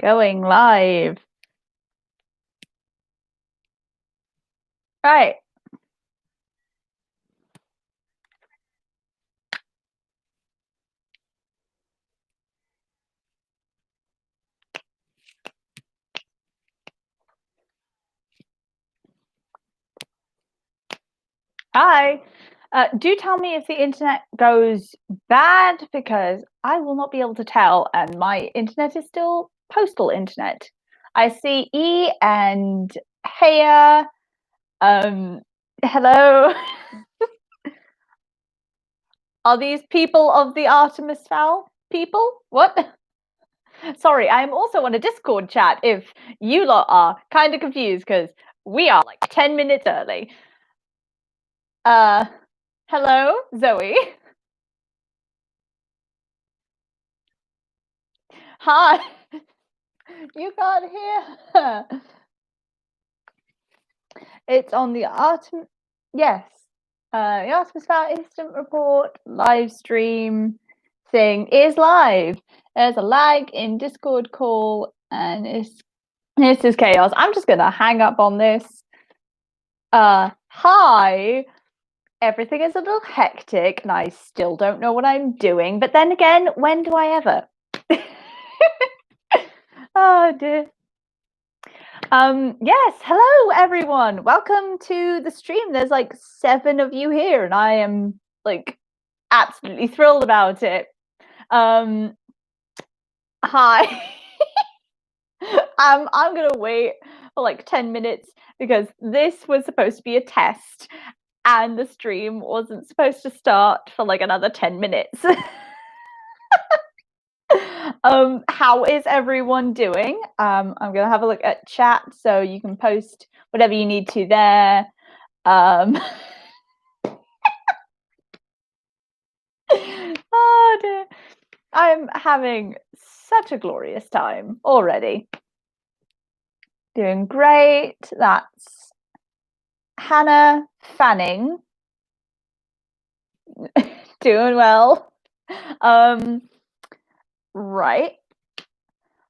Going live. Right. Hi. Do tell me if the internet goes bad because I will not be able to tell, and my internet is still postal internet. I see E and Heya. Hello. Are these people of the Artemis Fowl people? What? Sorry, I'm also on a Discord chat if you lot are kind of confused because we are like 10 minutes early. Hello, Zoe. Hi. You can't hear. It's on the Artemis. Yes. The Artemis Fowl Instant Report live stream thing is live. There's a lag in Discord call, and this is chaos. I'm just gonna hang up on this. Hi. Everything is a little hectic, and I still don't know what I'm doing. But then again, when do I ever? Oh dear. Yes, hello everyone. Welcome to the stream. There's like 7 of you here, and I am like absolutely thrilled about it. Hi. I'm gonna wait for like 10 minutes because this was supposed to be a test, and the stream wasn't supposed to start for like another 10 minutes. How is everyone doing? I'm gonna have a look at chat so you can post whatever you need to there. Oh dear. I'm having such a glorious time already. Doing great. That's Hannah Fanning. Doing well. Right.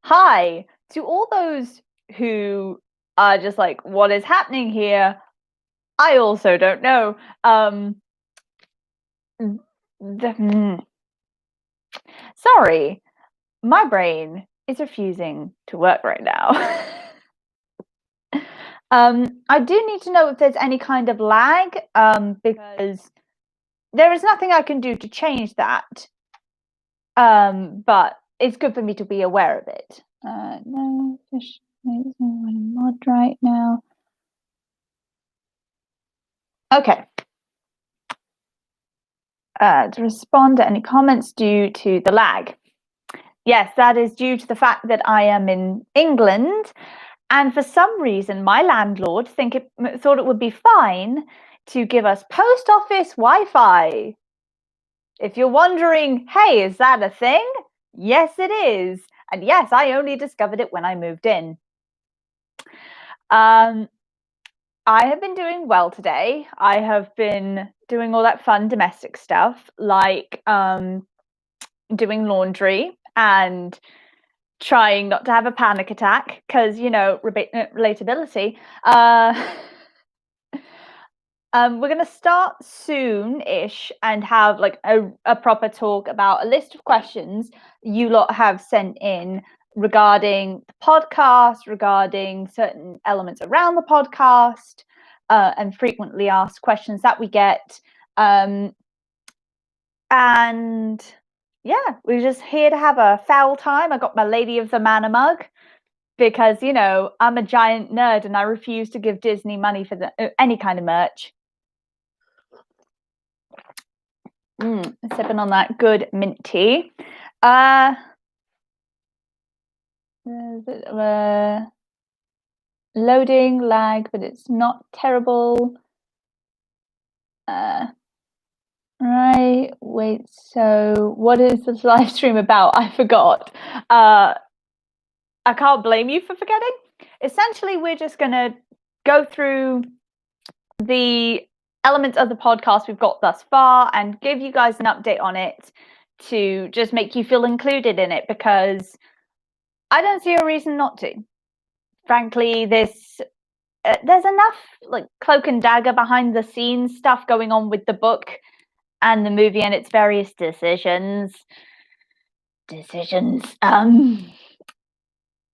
Hi to all those who are just like, what is happening here? I also don't know. Sorry, my brain is refusing to work right now. I do need to know if there's any kind of lag, because there is nothing I can do to change that. But it's good for me to be aware of it. No, fish makes me mod right now. Okay. To respond to any comments due to the lag. Yes, that is due to the fact that I am in England, and for some reason my landlord thought it would be fine to give us post office Wi-Fi. If you're wondering, hey, is that a thing? Yes, it is. And yes, I only discovered it when I moved in. I have been doing well today. I have been doing all that fun domestic stuff, like doing laundry and trying not to have a panic attack because, you know, relatability. We're going to start soon-ish and have like a proper talk about a list of questions you lot have sent in regarding the podcast, regarding certain elements around the podcast, and frequently asked questions that we get. And yeah, we're just here to have a foul time. I got my Lady of the Manor mug because, you know, I'm a giant nerd and I refuse to give Disney money for any kind of merch. Sipping on that good mint tea. There's a bit of a loading lag, but it's not terrible. Right, wait, so what is this live stream about? I forgot. I can't blame you for forgetting. Essentially, we're just going to go through the elements of the podcast we've got thus far and give you guys an update on it to just make you feel included in it, because I don't see a reason not to. Frankly, this there's enough like cloak and dagger behind the scenes stuff going on with the book and the movie and its various decisions.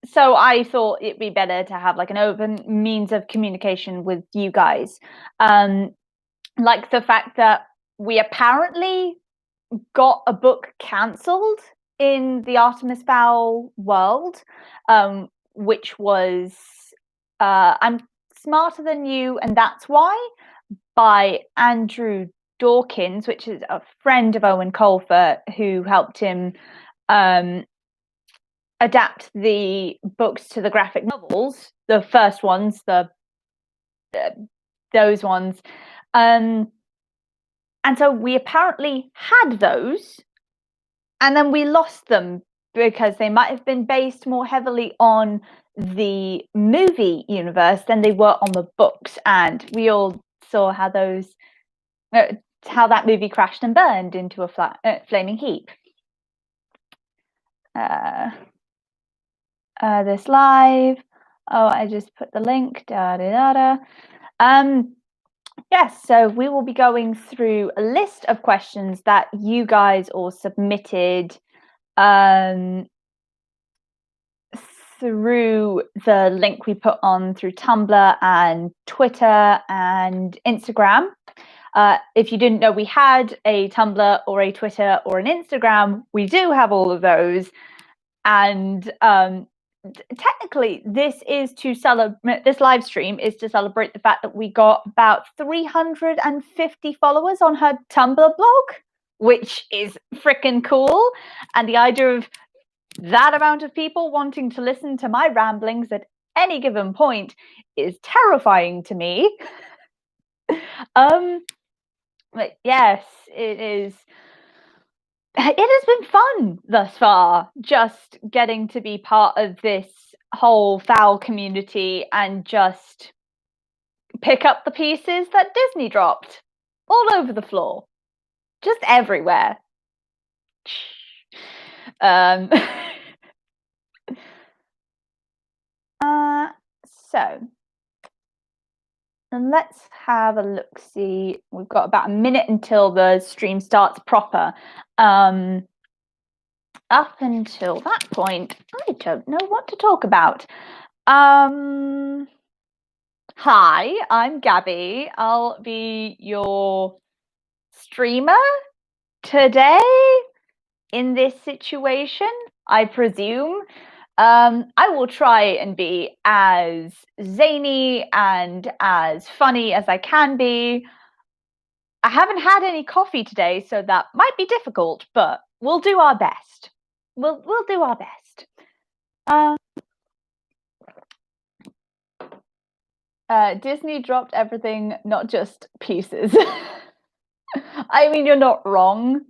So I thought it'd be better to have like an open means of communication with you guys. Like the fact that we apparently got a book cancelled in the Artemis Fowl world, which was I'm Smarter Than You, and That's Why, by Andrew Dawkins, which is a friend of Eoin Colfer who helped him adapt the books to the graphic novels, the first ones, those ones. And so we apparently had those, and then we lost them because they might have been based more heavily on the movie universe than they were on the books. And we all saw how those, how that movie crashed and burned into a flaming heap. This live. Oh, I just put the link. Yes, so we will be going through a list of questions that you guys all submitted through the link we put on through Tumblr and Twitter and Instagram. If you didn't know we had a Tumblr or a Twitter or an Instagram, we do have all of those. And technically, this is to celebrate. This live stream is to celebrate the fact that we got about 350 followers on her Tumblr blog, which is freaking cool. And the idea of that amount of people wanting to listen to my ramblings at any given point is terrifying to me. But yes, it is. It has been fun thus far, just getting to be part of this whole fowl community and just pick up the pieces that Disney dropped all over the floor, just everywhere. So let's have a look. See, we've got about a minute until the stream starts proper. Up until that point, I don't know what to talk about. Hi, I'm Gabby. I'll be your streamer today in this situation, I presume. I will try and be as zany and as funny as I can be. I haven't had any coffee today, so that might be difficult, but we'll do our best. We'll do our best. Disney dropped everything, not just pieces. I mean, you're not wrong,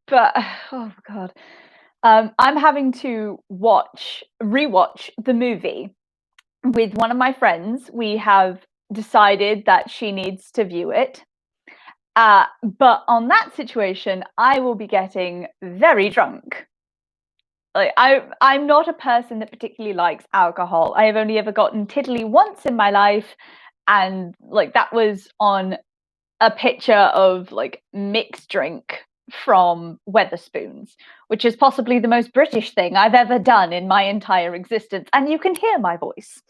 but oh god, I'm having to rewatch the movie with one of my friends. We have decided that she needs to view it. But on that situation, I will be getting very drunk. Like I'm not a person that particularly likes alcohol. I have only ever gotten tiddly once in my life, and like that was on a picture of like mixed drink from Weatherspoons, which is possibly the most British thing I've ever done in my entire existence, and you can hear my voice.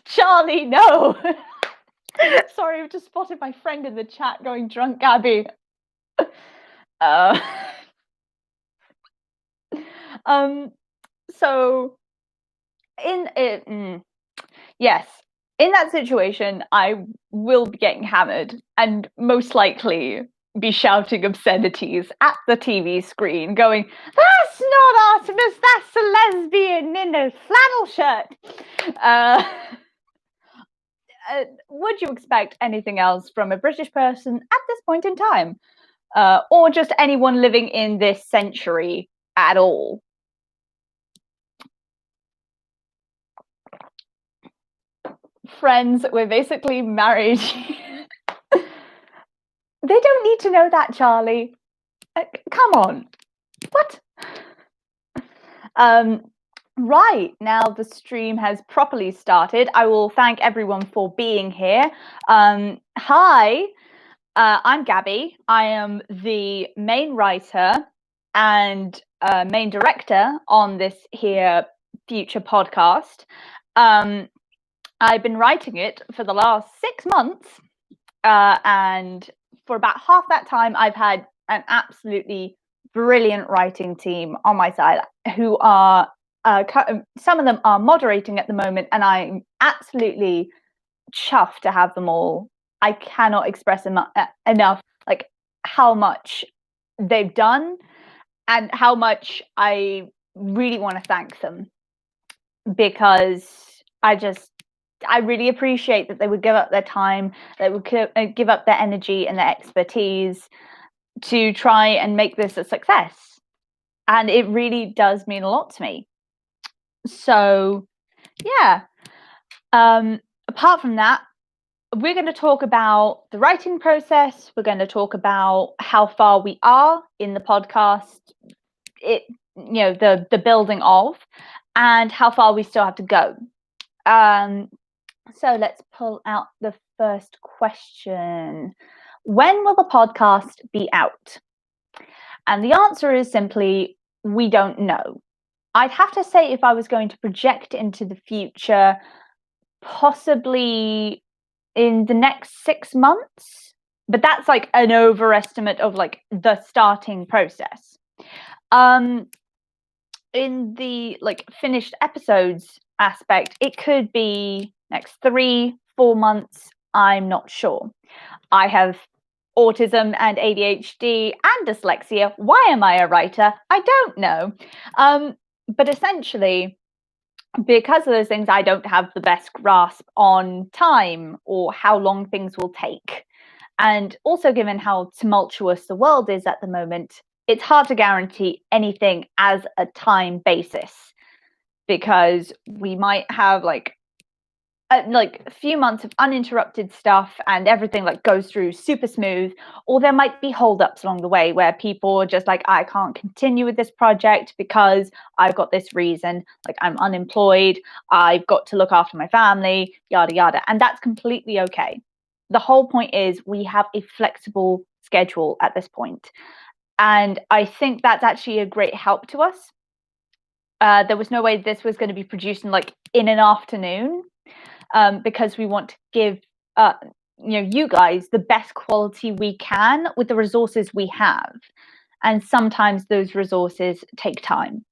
Charlie, no. Sorry, I've just spotted my friend in the chat going drunk, Gabby. So yes, in that situation, I will be getting hammered and most likely be shouting obscenities at the TV screen, going, "That's not Artemis, that's a lesbian in a flannel shirt." Would you expect anything else from a British person at this point in time? Or just anyone living in this century at all? Friends, we're basically married. They don't need to know that, Charlie. Come on. What? Right, now the stream has properly started. I will thank everyone for being here. Hi, I'm Gabby. I am the main writer and main director on this here future podcast. I've been writing it for the last 6 months, and for about half that time, I've had an absolutely brilliant writing team on my side who are some of them are moderating at the moment, and I'm absolutely chuffed to have them all. I cannot express enough like how much they've done and how much I really want to thank them, because I really appreciate that they would give up their time, they would give up their energy and their expertise to try and make this a success. And it really does mean a lot to me. So, yeah. Apart from that, we're going to talk about the writing process. We're going to talk about how far we are in the podcast, the building of, and how far we still have to go. So let's pull out the first question. When will the podcast be out? And the answer is simply, we don't know. I'd have to say, if I was going to project into the future, possibly in the next 6 months, but that's like an overestimate of like the starting process. In the like finished episodes aspect, it could be next 3-4 months. I'm not sure. I have autism and ADHD and dyslexia. Why am I a writer? I don't know. But essentially, because of those things, I don't have the best grasp on time or how long things will take. And also, given how tumultuous the world is at the moment, it's hard to guarantee anything as a time basis, because we might have like a few months of uninterrupted stuff and everything like goes through super smooth, or there might be holdups along the way where people are just like, I can't continue with this project because I've got this reason, like I'm unemployed, I've got to look after my family, yada yada, and that's completely okay. The whole point is we have a flexible schedule at this point, and I think that's actually a great help to us. There was no way this was going to be produced in an afternoon, because we want to give you guys the best quality we can with the resources we have, and sometimes those resources take time.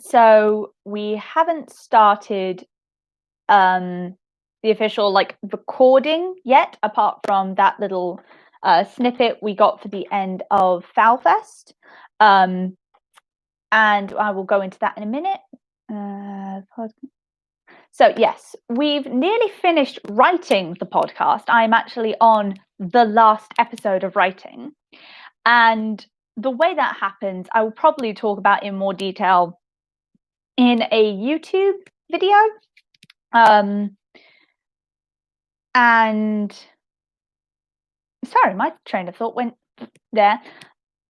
So we haven't started the official recording yet, apart from that little snippet we got for the end of Fowlfest, and I will go into that in a minute. So yes, we've nearly finished writing the podcast. I'm actually on the last episode of writing. And the way that happens, I will probably talk about in more detail in a YouTube video. And sorry, my train of thought went there.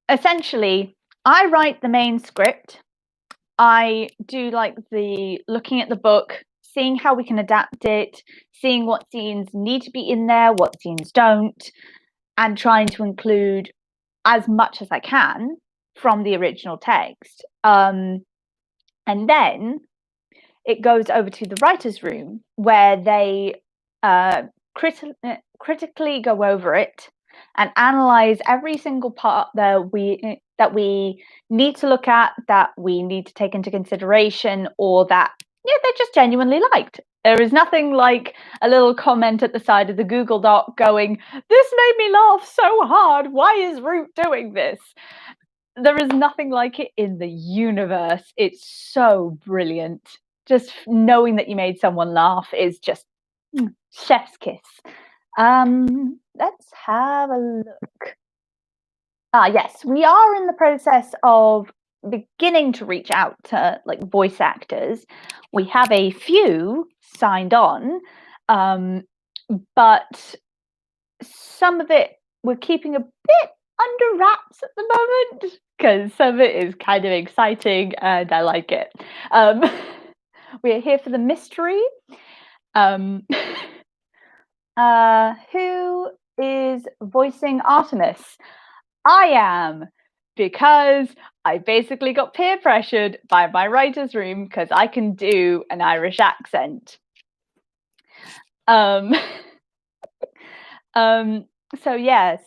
Essentially, I write the main script. I do the looking at the book, seeing how we can adapt it, seeing what scenes need to be in there, what scenes don't, and trying to include as much as I can from the original text. And then it goes over to the writer's room, where they critically go over it and analyze every single part that we need to look at, that we need to take into consideration, or that they just genuinely liked. There is nothing like a little comment at the side of the Google Doc going, "This made me laugh so hard. Why is Root doing this?" There is nothing like it in the universe. It's so brilliant. Just knowing that you made someone laugh is just chef's kiss. Let's have a look. Yes, we are in the process of beginning to reach out to voice actors. We have a few signed on, but some of it we're keeping a bit under wraps at the moment because some of it is kind of exciting and I like it. We're here for the mystery. Who is voicing Artemis? I am, because I basically got peer pressured by my writer's room because I can do an Irish accent. So yes,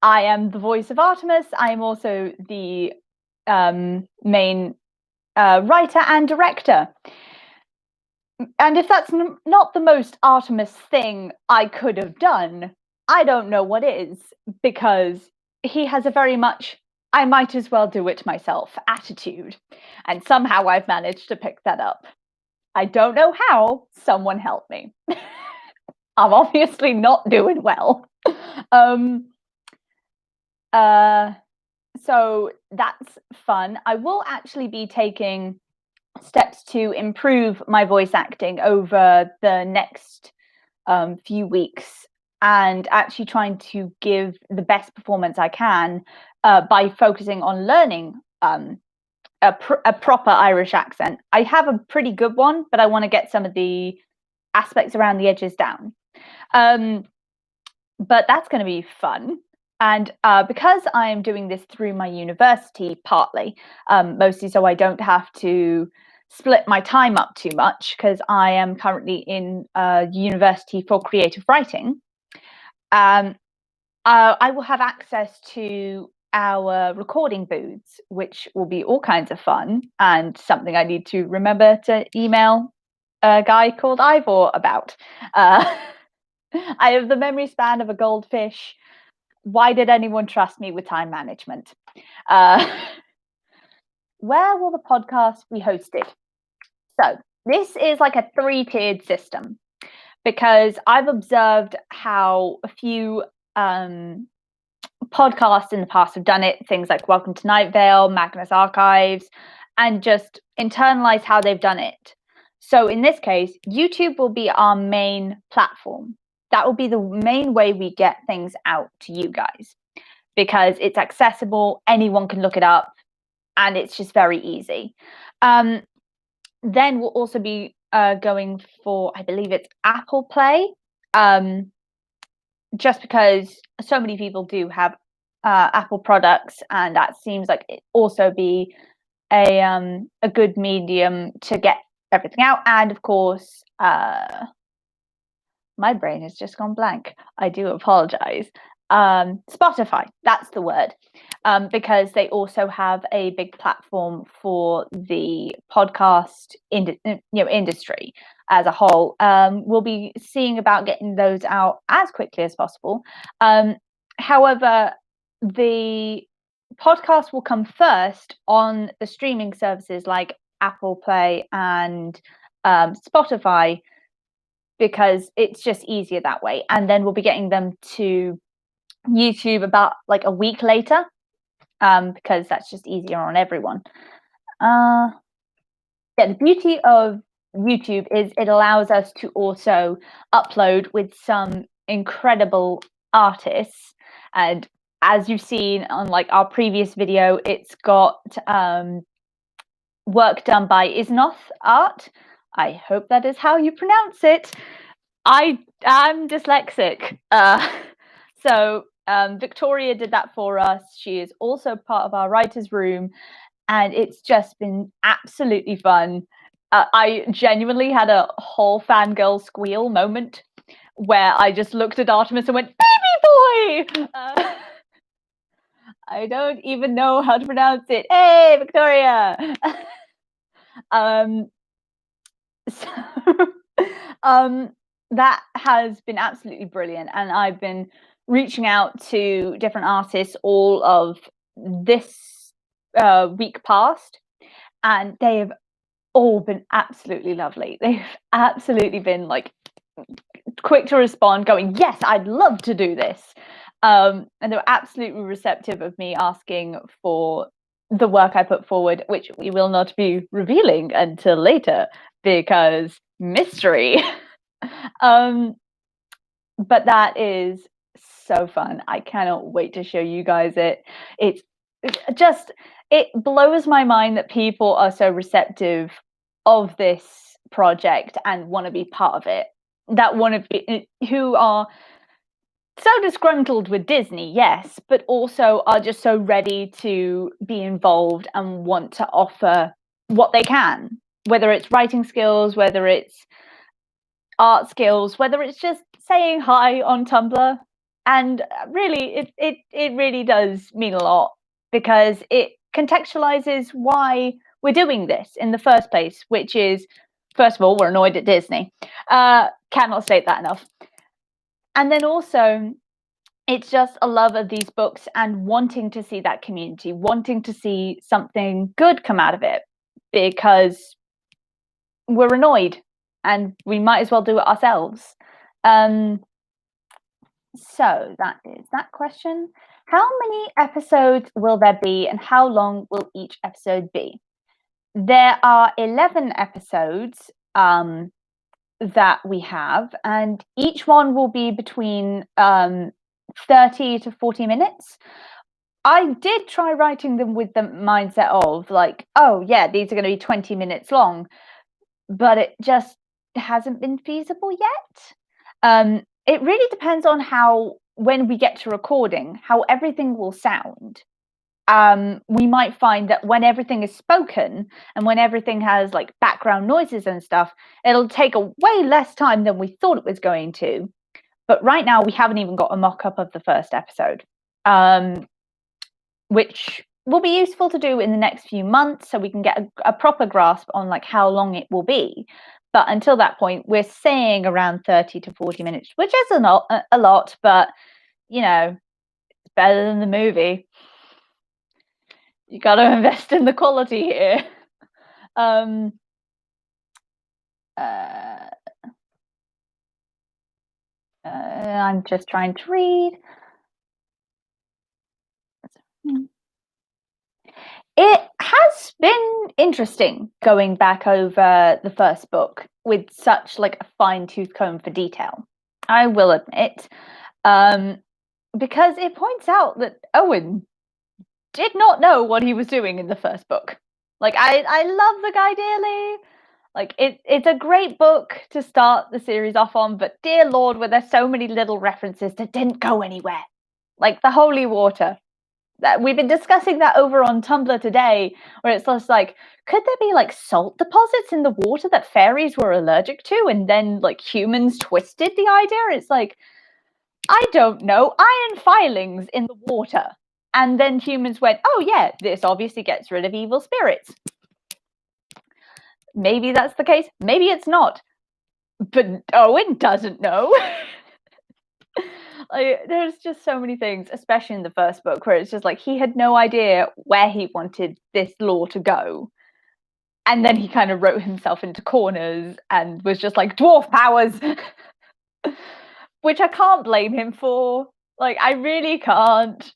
I am the voice of Artemis. I am also the main writer and director. And if that's not the most Artemis thing I could have done, I don't know what is, because he has a very much I might as well do it myself attitude. And somehow I've managed to pick that up. I don't know how. Someone help me. I'm obviously not doing well. So that's fun. I will actually be taking steps to improve my voice acting over the next few weeks, and actually trying to give the best performance I can by focusing on learning a proper Irish accent. I have a pretty good one, but I want to get some of the aspects around the edges down. But that's going to be fun. And because I am doing this through my university, partly, mostly so I don't have to split my time up too much, because I am currently in university for creative writing, I will have access to our recording booths, which will be all kinds of fun, and something I need to remember to email a guy called Ivor about. I have the memory span of a goldfish. Why did anyone trust me with time management? Where will the podcast be hosted? So this is like a 3-tiered system, because I've observed how a few podcasts in the past have done it, things like Welcome to Night Vale, Magnus Archives, and just internalize how they've done it. So in this case, YouTube will be our main platform. That will be the main way we get things out to you guys, because it's accessible, anyone can look it up, and it's just very easy. Then we'll also be going for, I believe it's Apple Play, just because so many people do have Apple products, and that seems like it also be a good medium to get everything out. And of course, my brain has just gone blank. I do apologize. Spotify, that's the word, because they also have a big platform for the podcast industry as a whole. We'll be seeing about getting those out as quickly as possible. However, the podcast will come first on the streaming services like Apple Play and Spotify, because it's just easier that way. And then we'll be getting them to YouTube about like a week later, because that's just easier on everyone. Yeah, the beauty of YouTube is it allows us to also upload with some incredible artists. And as you've seen on like our previous video, it's got work done by Isnoth Art. I hope that is how you pronounce it. I am dyslexic. So Victoria did that for us. She is also part of our writer's room, and it's just been absolutely fun. I genuinely had a whole fangirl squeal moment where I just looked at Artemis and went, "Baby boy!" I don't even know how to pronounce it. Hey, Victoria! That has been absolutely brilliant, and I've been reaching out to different artists all of this week past, and they have all been absolutely lovely. They've absolutely been like quick to respond, going, "Yes, I'd love to do this," and they were absolutely receptive of me asking for the work I put forward, which we will not be revealing until later, because mystery. But that is so fun. I cannot wait to show you guys it. It blows my mind that people are so receptive of this project and want to be part of it. Who are so disgruntled with Disney, yes, but also are just so ready to be involved and want to offer what they can, whether it's writing skills, whether it's art skills, whether it's just saying hi on Tumblr. And really, it really does mean a lot, because it contextualizes why we're doing this in the first place, which is, first of all, we're annoyed at Disney. Cannot state that enough. And then also, it's just a love of these books and wanting to see that community, wanting to see something good come out of it, because we're annoyed and we might as well do it ourselves. So that is that question. How many episodes will there be, and how long will each episode be? There are 11 episodes that we have, and each one will be between 30 to 40 minutes. I did try writing them with the mindset of like, oh yeah, these are going to be 20 minutes long, but it just hasn't been feasible yet. It really depends on when we get to recording, how everything will sound. We might find that when everything is spoken and when everything has like background noises and stuff, it'll take a way less time than we thought it was going to. But right now we haven't even got a mock-up of the first episode, which will be useful to do in the next few months so we can get a proper grasp on like how long it will be. But until that point, we're saying around 30 to 40 minutes, which is a lot, but you know, it's better than the movie. You got to invest in the quality here. I'm just trying to read. It has been interesting going back over the first book with such like a fine-tooth comb for detail, I will admit, because it points out that Eoin did not know what he was doing in the first book. Like, I love the guy dearly. Like, it's a great book to start the series off on, but dear Lord, were there so many little references that didn't go anywhere. Like the holy water. That we've been discussing that over on Tumblr today, where it's just like, could there be like salt deposits in the water that fairies were allergic to, and then like humans twisted the idea? It's like, I don't know, iron filings in the water. And then humans went, oh yeah, this obviously gets rid of evil spirits. Maybe that's the case, maybe it's not. But Eoin doesn't know. Like, there's just so many things, especially in the first book, where it's just like he had no idea where he wanted this lore to go. And then he kind of wrote himself into corners and was just like, dwarf powers! Which I can't blame him for. Like, I really can't.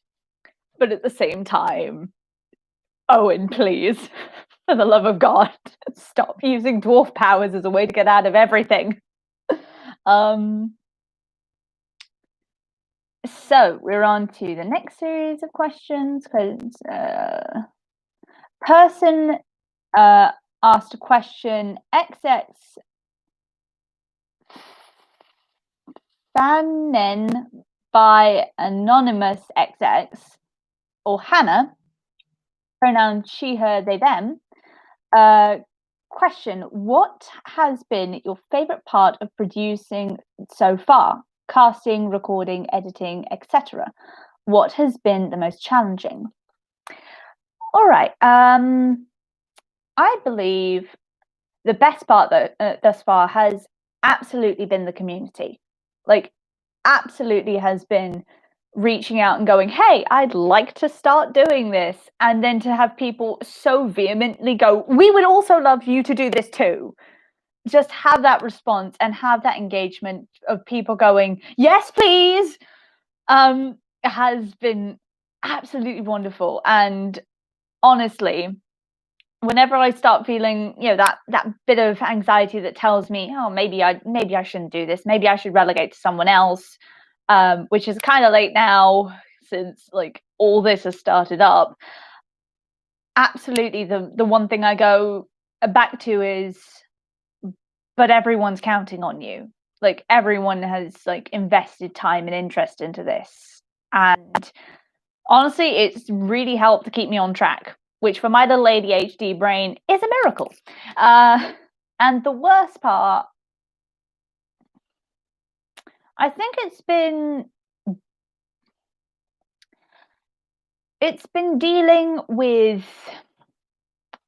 But at the same time, Eoin, please, for the love of God, stop using dwarf powers as a way to get out of everything. So we're on to the next series of questions, because person asked a question, XX Fanen by Anonymous XX, or Hannah, pronouns she, her, they, them. Question, what has been your favorite part of producing so far? Casting, recording, editing, etc. What has been the most challenging? All right. I believe the best part thus far has absolutely been the community. Like, absolutely has been reaching out and going, hey, I'd like to start doing this. And then to have people so vehemently go, we would also love you to do this too. Just have that response and have that engagement of people going, yes, please, has been absolutely wonderful. And honestly, whenever I start feeling, that bit of anxiety that tells me, oh, maybe I shouldn't do this, maybe I should relegate to someone else, which is kind of late now since like all this has started up. Absolutely, the one thing I go back to is, but everyone's counting on you. Like everyone has like invested time and interest into this, and honestly, it's really helped to keep me on track, which for my little ADHD brain is a miracle. And the worst part, I think it's been dealing with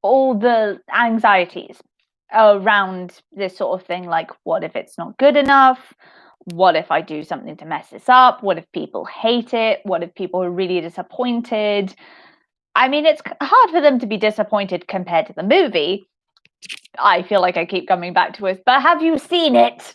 all the anxieties around this sort of thing, like what if it's not good enough? What if I do something to mess this up? What if people hate it? What if people are really disappointed? I mean, it's hard for them to be disappointed compared to the movie. I feel like I keep coming back to it, but have you seen it?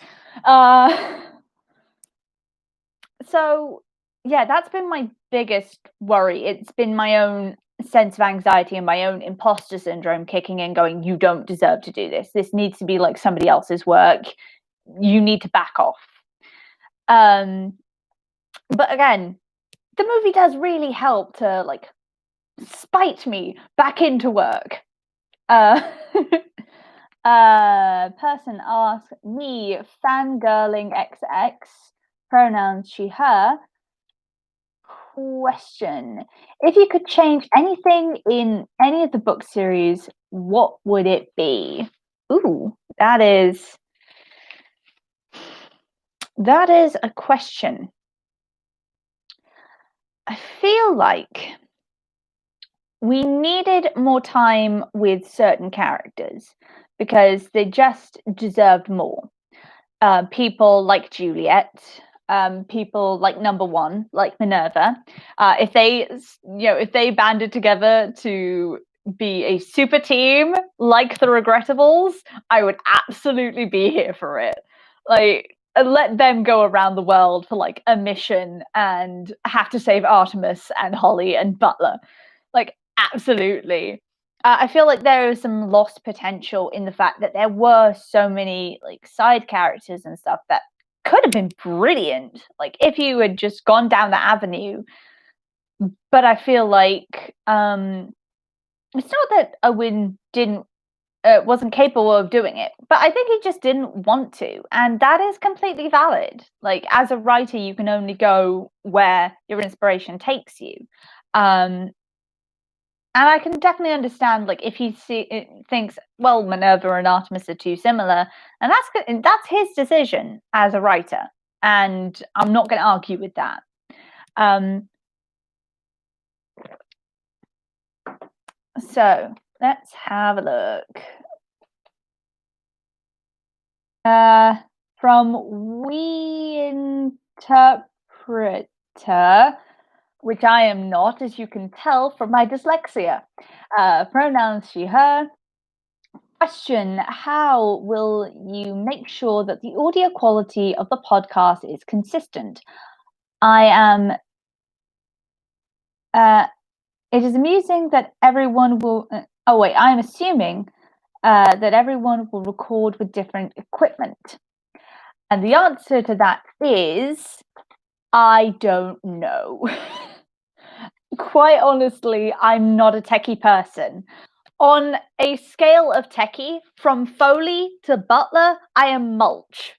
So yeah, that's been my biggest worry. It's been my own sense of anxiety and my own imposter syndrome kicking in, going, you don't deserve to do this. This needs to be like somebody else's work. You need to back off. But again, the movie does really help to like spite me back into work. Person asks me, fangirling XX, pronouns she, her. Question: if you could change anything in any of the book series, what would it be? Ooh, that is a question. I feel like we needed more time with certain characters because they just deserved more. People like Juliet, people like Number One, like Minerva. If they banded together to be a super team like the Regrettables, I would absolutely be here for it. Like, let them go around the world for like a mission and have to save Artemis and Holly and Butler. Like, absolutely. I feel like there is some lost potential in the fact that there were so many like side characters and stuff that could have been brilliant, like if you had just gone down that avenue. But I feel like it's not that Owen wasn't capable of doing it, but I think he just didn't want to, and that is completely valid. Like, as a writer, you can only go where your inspiration takes you. And I can definitely understand, like, if he thinks, well, Minerva and Artemis are too similar, and that's his decision as a writer, and I'm not going to argue with that. So let's have a look. From We Interpreter, which I am not, as you can tell from my dyslexia. Pronouns she, her. Question: how will you make sure that the audio quality of the podcast is consistent? I am. It is amusing that everyone will. I am assuming that everyone will record with different equipment. And the answer to that is, I don't know. Quite honestly, I'm not a techie person. On a scale of techie, from Foley to Butler, I am mulch.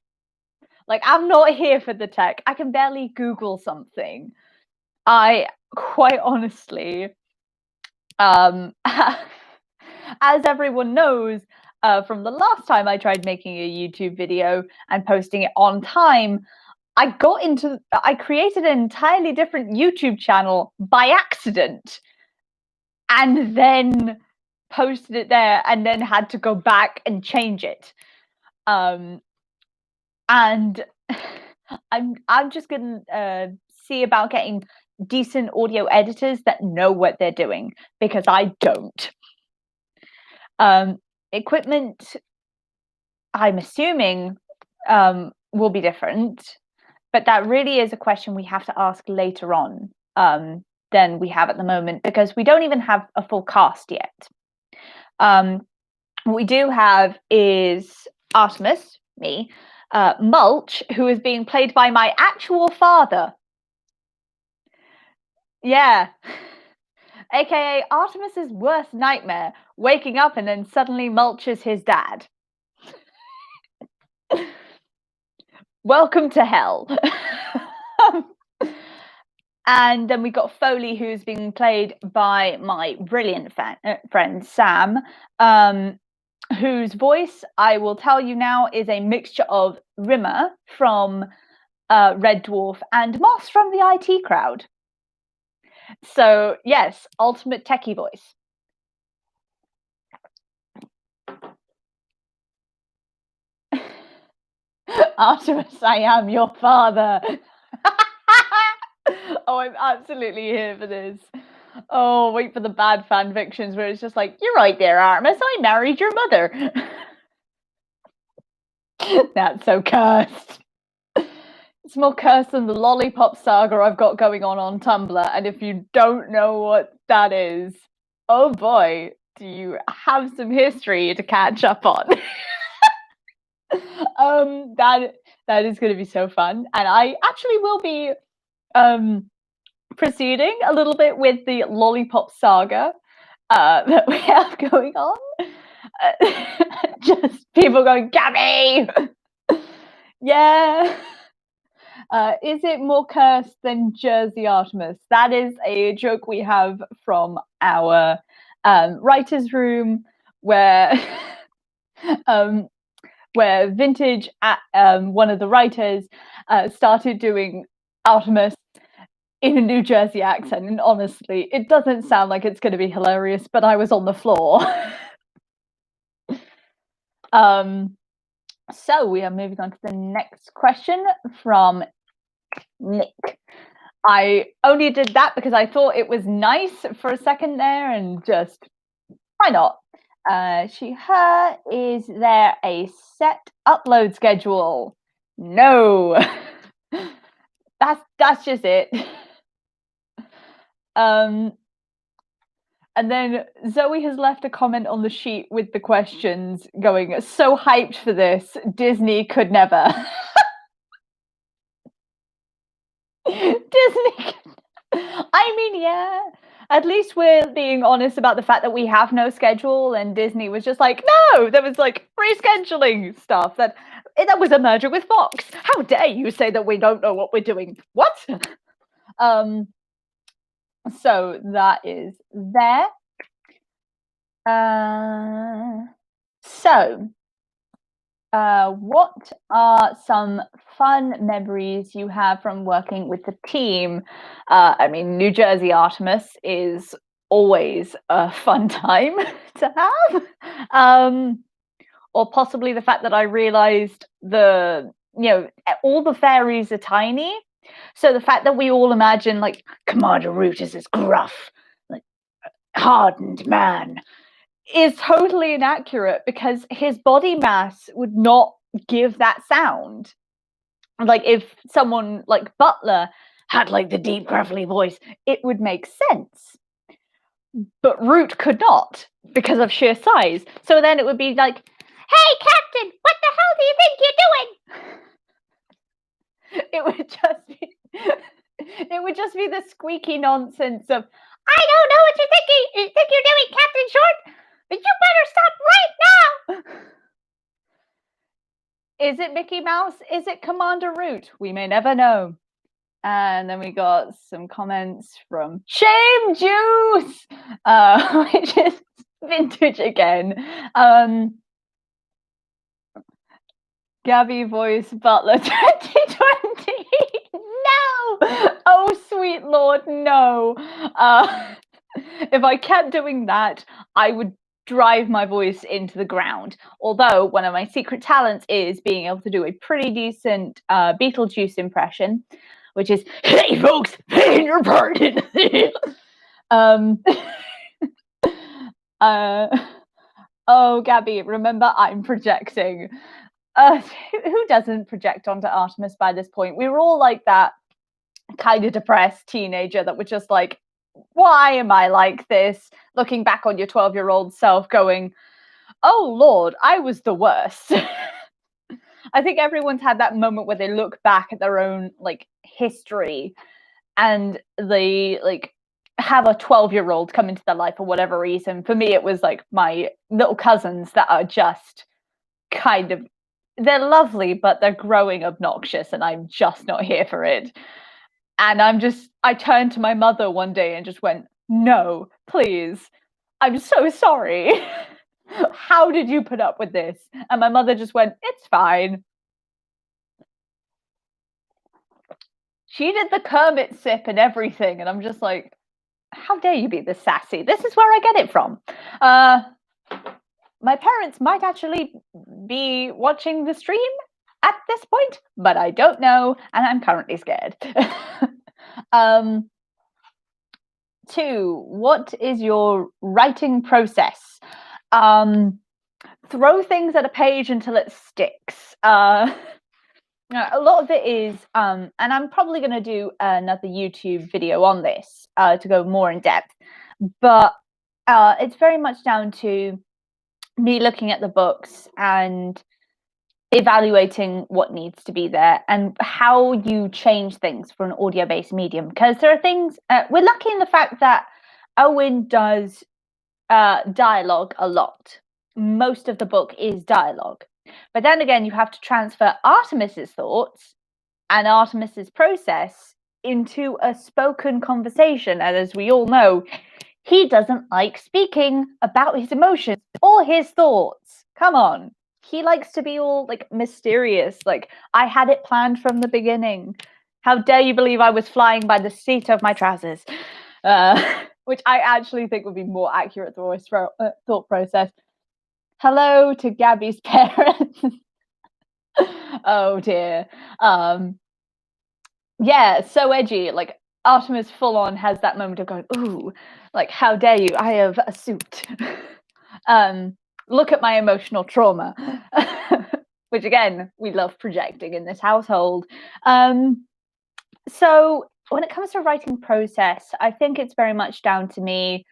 Like, I'm not here for the tech. I can barely Google something. I, quite honestly, as everyone knows, from the last time I tried making a YouTube video and posting it on time, I created an entirely different YouTube channel by accident, and then posted it there, and then had to go back and change it. And I'm just gonna see about getting decent audio editors that know what they're doing, because I don't. Equipment, I'm assuming, will be different, but that really is a question we have to ask later on than we have at the moment, because we don't even have a full cast yet. What we do have is Artemis, me, Mulch, who is being played by my actual father. Yeah. AKA Artemis's worst nightmare, waking up and then suddenly Mulch is his dad. Welcome to hell. And then we got Foley, who's being played by my brilliant friend Sam, whose voice, I will tell you now, is a mixture of Rimmer from Red Dwarf and Moss from the IT Crowd. So yes, ultimate techie voice. Artemis, I am your father. Oh, I'm absolutely here for this. Oh, wait for the bad fan fictions where it's just like, you're right there, Artemis, I married your mother. That's so cursed. It's more cursed than the lollipop saga I've got going on Tumblr, and if you don't know what that is, oh boy, do you have some history to catch up on. That is going to be so fun, and I actually will be proceeding a little bit with the lollipop saga that we have going on. Just people going, Gabby! Yeah. Is it more cursed than Jersey Artemis? That is a joke we have from our writer's room where Vintage, one of the writers, started doing Artemis in a New Jersey accent, and honestly, it doesn't sound like it's going to be hilarious, but I was on the floor. So we are moving on to the next question from Nick. I only did that because I thought it was nice for a second there, and just why not? Is there a set upload schedule? No. That's just it. And then Zoe has left a comment on the sheet with the questions going, so hyped for this, Disney could never. Disney. I mean, yeah. At least we're being honest about the fact that we have no schedule, and Disney was just like, no, there was like rescheduling stuff that was a merger with Fox. How dare you say that we don't know what we're doing? What? So that is there. What are some fun memories you have from working with the team? I mean, New Jersey Artemis is always a fun time to have. Or possibly the fact that I realized all the fairies are tiny. So the fact that we all imagine like Commander Root is this gruff, like hardened man is totally inaccurate, because his body mass would not give that sound. Like if someone like Butler had like the deep gravelly voice, it would make sense. But Root could not because of sheer size. So then it would be like, hey Captain, what the hell do you think you're doing? It would just be the squeaky nonsense of, I don't know what you think you're doing, Captain Short, but you better stop right now. Is it Mickey Mouse? Is it Commander Root? We may never know. And then we got some comments from Shame Juice, which is Vintage again. Gabby voice Butler 2020. No! Oh, sweet Lord, no. If I kept doing that, I would drive my voice into the ground. Although one of my secret talents is being able to do a pretty decent Beetlejuice impression, which is, hey folks, hey, your pardon. Oh, Gabby, remember I'm projecting. Who doesn't project onto Artemis by this point? We were all like that kind of depressed teenager that was just like, why am I like this? Looking back on your 12-year-old self going, oh Lord, I was the worst. I think everyone's had that moment where they look back at their own like history and they like have a 12-year-old come into their life for whatever reason. For me, it was like my little cousins that are just kind of, they're lovely, but they're growing obnoxious and I'm just not here for it. And I turned to my mother one day and just went, no, please, I'm so sorry. How did you put up with this? And my mother just went, it's fine. She did the Kermit sip and everything. And I'm just like, how dare you be this sassy? This is where I get it from. My parents might actually be watching the stream at this point, but I don't know, and I'm currently scared. 2, what is your writing process? Throw things at a page until it sticks. A lot of it is, and I'm probably going to do another YouTube video on this to go more in depth, but it's very much down to me looking at the books and evaluating what needs to be there and how you change things for an audio-based medium. Because there are things, we're lucky in the fact that Eoin does dialogue a lot. Most of the book is dialogue. But then again, you have to transfer Artemis's thoughts and Artemis's process into a spoken conversation. And as we all know, he doesn't like speaking about his emotions or his thoughts. Come on. He likes to be all like mysterious. Like, I had it planned from the beginning. How dare you believe I was flying by the seat of my trousers? Which I actually think would be more accurate thought process. Hello to Gabby's parents. Oh dear. Yeah, so edgy. Like, Artemis full on has that moment of going, ooh, like, how dare you? I have a suit. Look at my emotional trauma. Which again, we love projecting in this household. So when it comes to writing process, I think it's very much down to me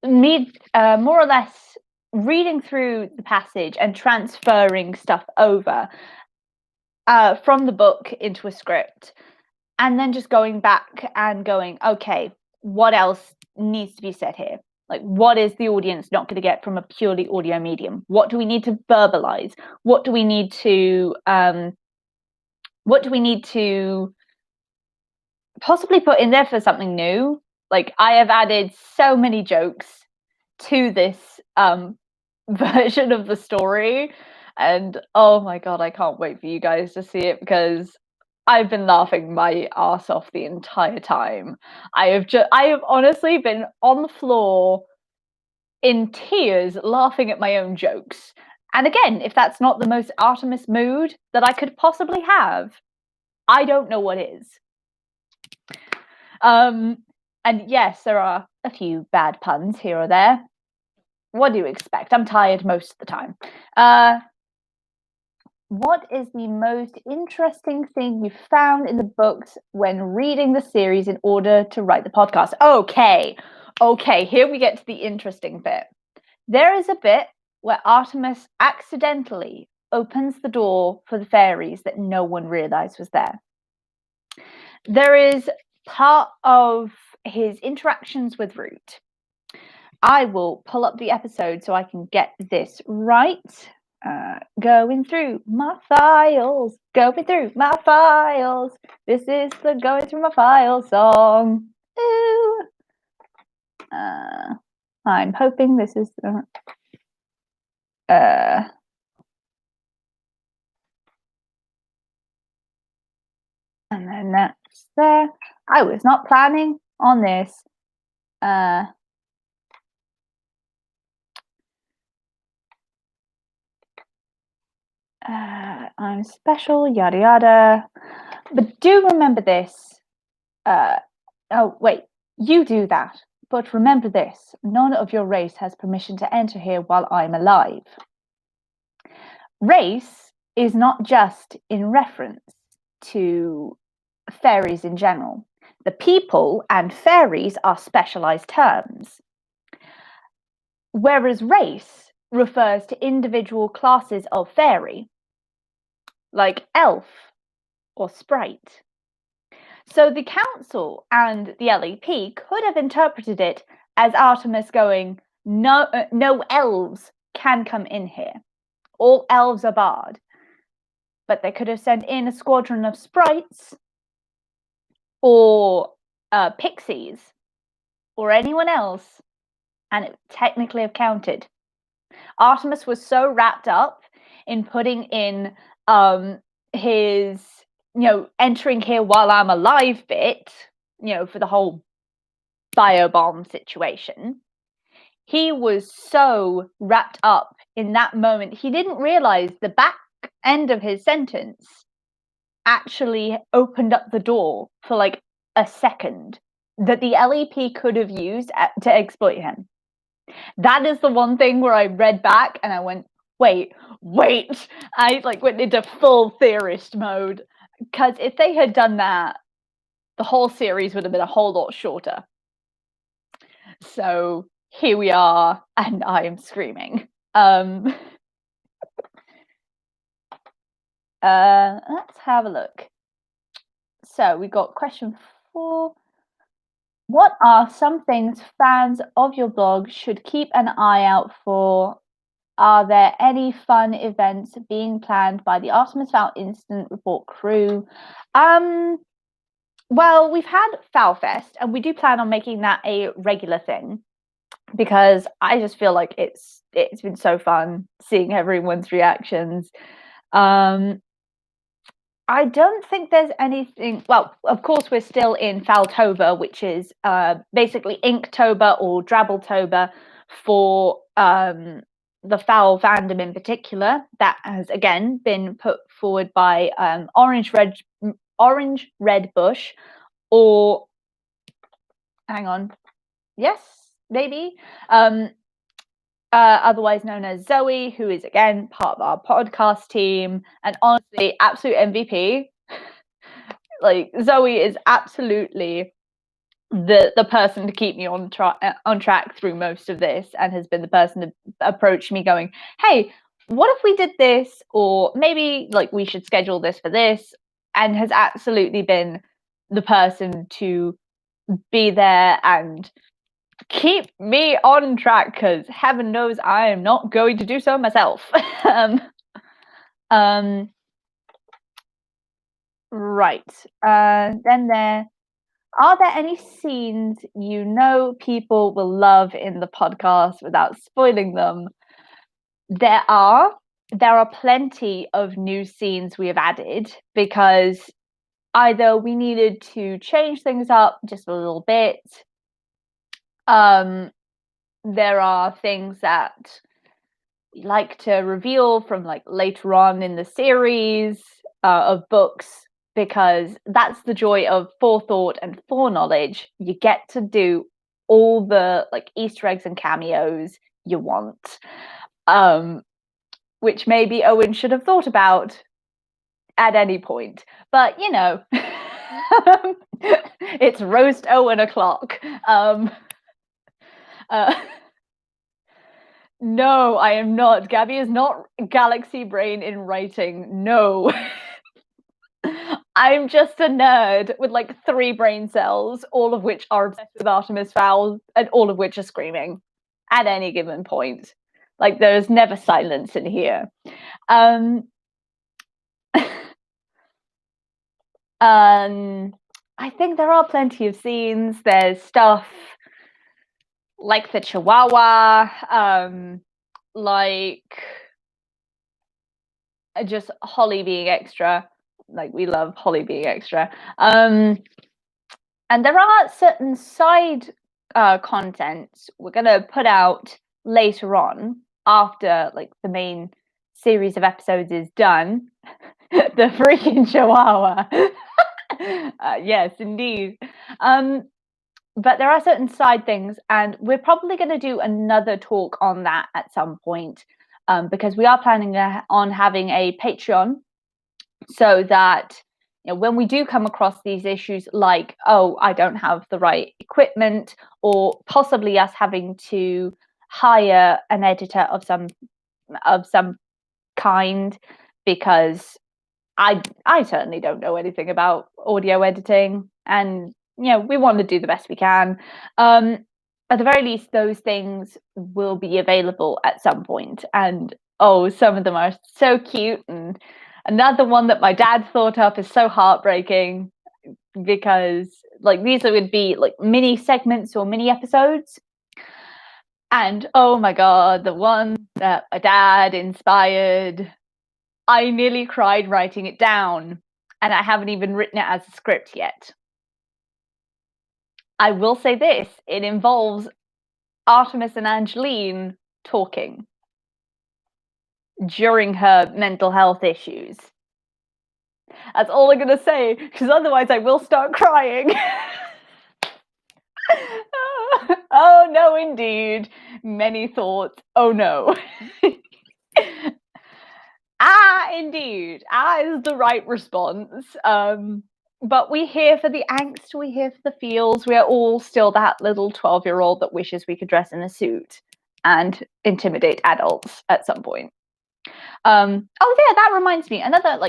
more or less reading through the passage and transferring stuff over from the book into a script, and then just going back and going, okay, what else needs to be said here? Like, what is the audience not going to get from a purely audio medium? What do we need to verbalize? What do we need to possibly put in there for something new? Like, I have added so many jokes to this version of the story, and oh my god, I can't wait for you guys to see it, because I've been laughing my ass off the entire time. I have honestly been on the floor in tears laughing at my own jokes. And again, if that's not the most Artemis mood that I could possibly have, I don't know what is. And yes, there are a few bad puns here or there. What do you expect? I'm tired most of the time. What is the most interesting thing you found in the books when reading the series in order to write the podcast? Okay, here we get to the interesting bit. There is a bit where Artemis accidentally opens the door for the fairies that no one realized was there. There is part of his interactions with Root. I will pull up the episode so I can get this right. Going through my files. This is the Going Through My Files song. Ooh. I'm hoping this is and then that's there. I was not planning on this. I'm special, yada yada. But do remember this. Oh, wait, you do that. But remember this. None of your race has permission to enter here while I'm alive. Race is not just in reference to fairies in general. The people and fairies are specialized terms. Whereas race refers to individual classes of fairy, like elf or sprite. So the council and the LEP could have interpreted it as Artemis going, no elves can come in here. All elves are barred. But they could have sent in a squadron of sprites or pixies or anyone else, and it would technically have counted. Artemis was so wrapped up in putting in his, entering here while I'm alive bit, for the whole biobomb situation. He was so wrapped up in that moment, he didn't realize the back end of his sentence actually opened up the door for like a second that the LEP could have used to exploit him. That is the one thing where I read back and I went, wait. I went into full theorist mode, because if they had done that, the whole series would have been a whole lot shorter. So here we are, and I am screaming. Let's have a look. So we got question 4. What are some things fans of your blog should keep an eye out for? Are there any fun events being planned by the Artemis Fowl Incident Report crew? Well, we've had Fowl Fest, and we do plan on making that a regular thing, because I just feel like it's been so fun seeing everyone's reactions. I don't think there's anything. Well, of course, we're still in Fowltober, which is basically Inktober or Drabbletober for the Fowl fandom in particular. That has again been put forward by Orange Red Bush, or hang on, yes, maybe. Otherwise known as Zoe, who is again part of our podcast team, and honestly, absolute MVP. Like, Zoe is absolutely the person to keep me on track through most of this, and has been the person to approach me going, hey, what if we did this, or maybe we should schedule this for this, and has absolutely been the person to be there and keep me on track, because heaven knows I am not going to do so myself. Right. Then are there any scenes people will love in the podcast without spoiling them? There are plenty of new scenes we have added, because either we needed to change things up just a little bit. There are things that we like to reveal from later on in the series of books, because that's the joy of forethought and foreknowledge. You get to do all the Easter eggs and cameos you want, which maybe Owen should have thought about at any point, but it's roast Owen o'clock. No, I am not. Gabby is not galaxy brain in writing. No. I'm just a nerd with 3 brain cells, all of which are obsessed with Artemis Fowl, and all of which are screaming at any given point. There's never silence in here. I think there are plenty of scenes. There's stuff like the Chihuahua, just Holly being extra. We love Holly being extra. And there are certain side contents we're going to put out later on, after the main series of episodes is done. The freaking Chihuahua. Yes, indeed. But there are certain side things, and we're probably going to do another talk on that at some point, because we are planning on having a Patreon, so that when we do come across these issues, I don't have the right equipment, or possibly us having to hire an editor of some kind, because I certainly don't know anything about audio editing, and we want to do the best we can. At the very least, those things will be available at some point, and some of them are so cute, and another one that my dad thought up is so heartbreaking, because these would be mini segments or mini episodes. And oh my god, the one that my dad inspired, I nearly cried writing it down, and I haven't even written it as a script yet. I will say this, it involves Artemis and Angeline talking during her mental health issues. That's all I'm going to say, because otherwise I will start crying. Oh no, indeed. Many thoughts. Oh no. Indeed. Is the right response. But we're here for the angst, we're here for the feels. We're all still that little 12-year-old that wishes we could dress in a suit and intimidate adults at some point. Oh yeah, that reminds me. Another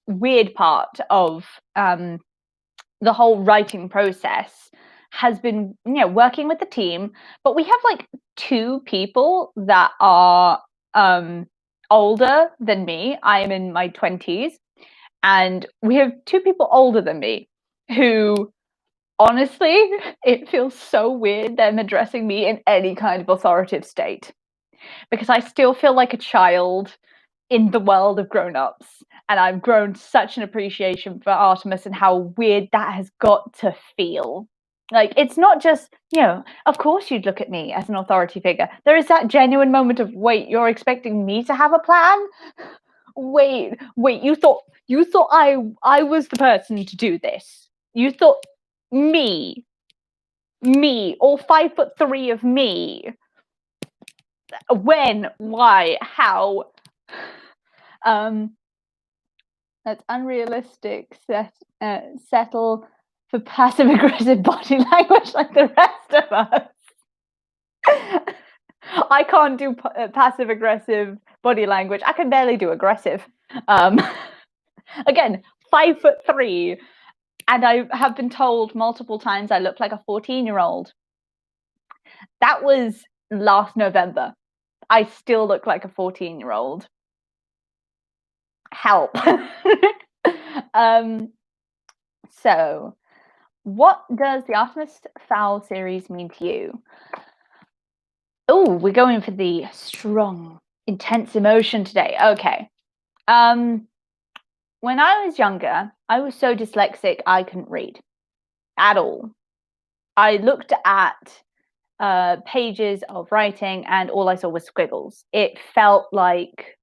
weird part of the whole writing process has been, working with the team, but we have 2 people that are older than me. I am in my 20s, and we have 2 people older than me who, honestly, it feels so weird them addressing me in any kind of authoritative state, because I still feel like a child in the world of grown-ups, and I've grown such an appreciation for Artemis and how weird that has got to feel. It's not just, of course you'd look at me as an authority figure. There is that genuine moment of, wait, you're expecting me to have a plan? Wait, you thought I was the person to do this? You thought me, all 5'3" of me? When? Why? How? That's unrealistic. Settle for passive aggressive body language like the rest of us. I can't do passive aggressive body language. I can barely do aggressive. Again, 5'3", and I have been told multiple times I look like a 14-year-old. That was last November. I still look like a 14-year-old. Help. So what does the Artemis Fowl series mean to you? Oh, we're going for the strong, intense emotion today. Okay. When I was younger, I was so dyslexic I couldn't read at all. I looked at pages of writing and all I saw was squiggles. It felt like